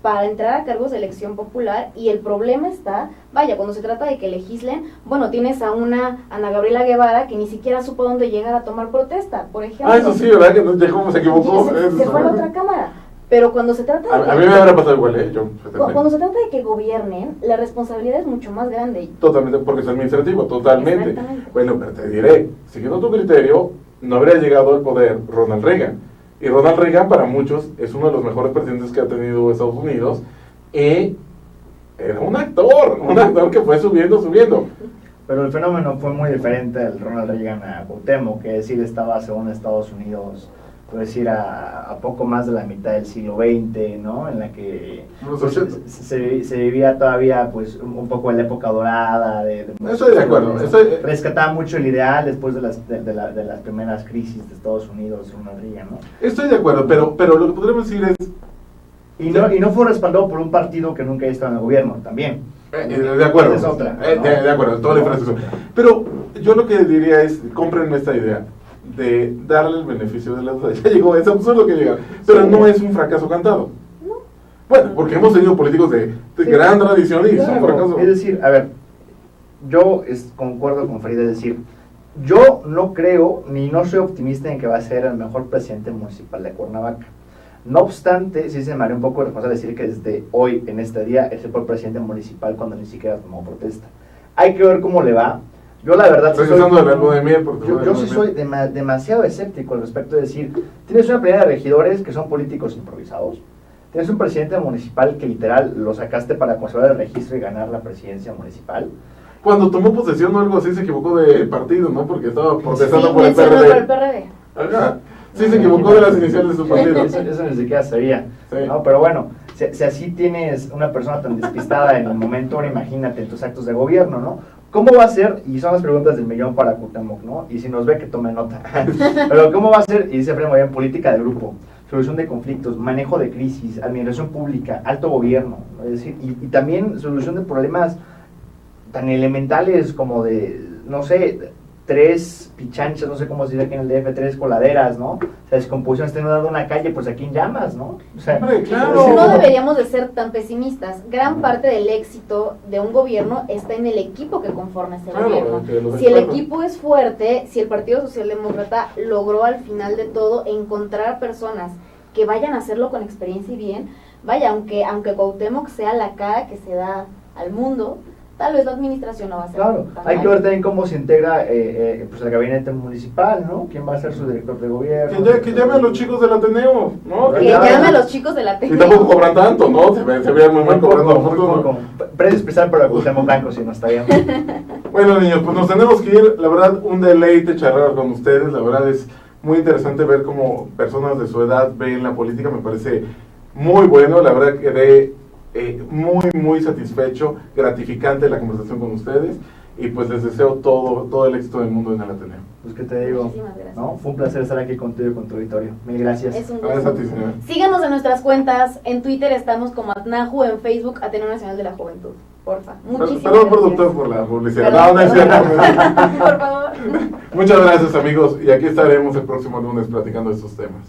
para entrar a cargos de elección popular, y el problema está, vaya, cuando se trata de que legislen, bueno, tienes a una Ana Gabriela Guevara que ni siquiera supo dónde llegar a tomar protesta, por ejemplo. Eso sí, ¿verdad? Que no sé cómo se equivocó. Se fue a la otra cámara. Pero cuando se trata de a mí me habrá pasado igual, cuando se trata de que gobiernen, la responsabilidad es mucho más grande. Totalmente, porque es administrativo, totalmente. Bueno, pero te diré, siguiendo tu criterio, no habría llegado al poder Ronald Reagan. Y Ronald Reagan para muchos es uno de los mejores presidentes que ha tenido Estados Unidos. Y era un actor que fue subiendo. Pero el fenómeno fue muy diferente del Ronald Reagan a Cuauhtémoc, que decir estaba según Estados Unidos, puedo decir a poco más de la mitad del siglo XX, ¿no? En la que pues, se vivía todavía pues un poco en la época dorada. Estoy de acuerdo. Rescataba mucho el ideal después de las primeras crisis de Estados Unidos, Ronald Reagan, ¿no? Estoy de acuerdo, pero lo que podríamos decir es... Y no fue respaldado por un partido que nunca ha estado en el gobierno, también. De acuerdo. Es otra, ¿no? De acuerdo, toda la diferencia. Pero yo lo que diría es, cómprenme esta idea de darle el beneficio de la duda. Ya llegó, es absurdo que llega, pero sí, no es un fracaso cantado. No. Bueno, porque hemos tenido políticos de gran tradición y son fracasos. Es decir, a ver, yo concuerdo con Frida, es decir, yo no creo, ni no soy optimista en que va a ser el mejor presidente municipal de Cuernavaca. No obstante, sí se me haría un poco responsable decir que desde hoy, en este día, es el peor presidente municipal cuando ni siquiera tomó protesta. Hay que ver cómo le va. Yo la verdad yo sí soy demasiado escéptico al respecto de decir, tienes una plena de regidores que son políticos improvisados, tienes un presidente municipal que literal lo sacaste para conservar el registro y ganar la presidencia municipal. Cuando tomó posesión o algo así se equivocó de partido, ¿no? Porque estaba protestando por el PRD. Ajá. Sí, se equivocó de las iniciales de su partido. Eso ni siquiera sabía. Sí. ¿No? Pero bueno, si así tienes una persona tan despistada en el momento, ahora imagínate en tus actos de gobierno, ¿no? ¿Cómo va a ser? Y son las preguntas del millón para Cuauhtémoc, ¿no? Y si nos ve, que tome nota. Pero ¿cómo va a ser? Y dice Frema, en política de grupo, solución de conflictos, manejo de crisis, administración pública, alto gobierno, ¿no? Es decir, y también solución de problemas tan elementales como de, no sé, 3 pichanchas, no sé cómo se dice aquí en el DF, 3 coladeras, ¿no? O sea, descomposición, estén dando una calle, pues aquí en llamas, ¿no? O sea, claro. No deberíamos de ser tan pesimistas. Gran parte del éxito de un gobierno está en el equipo que conforma ese gobierno. Si el equipo es fuerte, si el Partido Socialdemócrata logró al final de todo encontrar personas que vayan a hacerlo con experiencia y bien, vaya, aunque Cuauhtémoc sea la cara que se da al mundo, tal vez la administración no va a ser. Claro, hay que ver también cómo se integra pues el gabinete municipal, ¿no? ¿Quién va a ser su director de gobierno? Que llame a los chicos del Ateneo, ¿no? Que llame a los chicos del Ateneo. Y tampoco cobran tanto, ¿no? Se vean muy mal cobrando. Precio especial para Cuauhtémoc Blanco, si no está bien. Bueno, niños, pues nos tenemos que ir. La verdad, un deleite charlar con ustedes. La verdad es muy interesante ver cómo personas de su edad ven la política. Me parece muy bueno. La verdad quedé muy satisfecho, gratificante la conversación con ustedes, y pues les deseo todo el éxito del mundo en el Ateneo. Pues qué te digo, Muchísimas gracias. ¿no? Fue un placer estar aquí contigo y con tu auditorio. Mil gracias. Es un Gracias a gusto. ti, señora. Síganos en nuestras cuentas, en Twitter estamos como Atnaju, en Facebook Ateneo Nacional de la Juventud. Porfa. Muchísimas Perdón, gracias. productor, por la publicidad. Perdón, No es cierto. Por favor. Muchas gracias, amigos, y aquí estaremos el próximo lunes platicando de estos temas.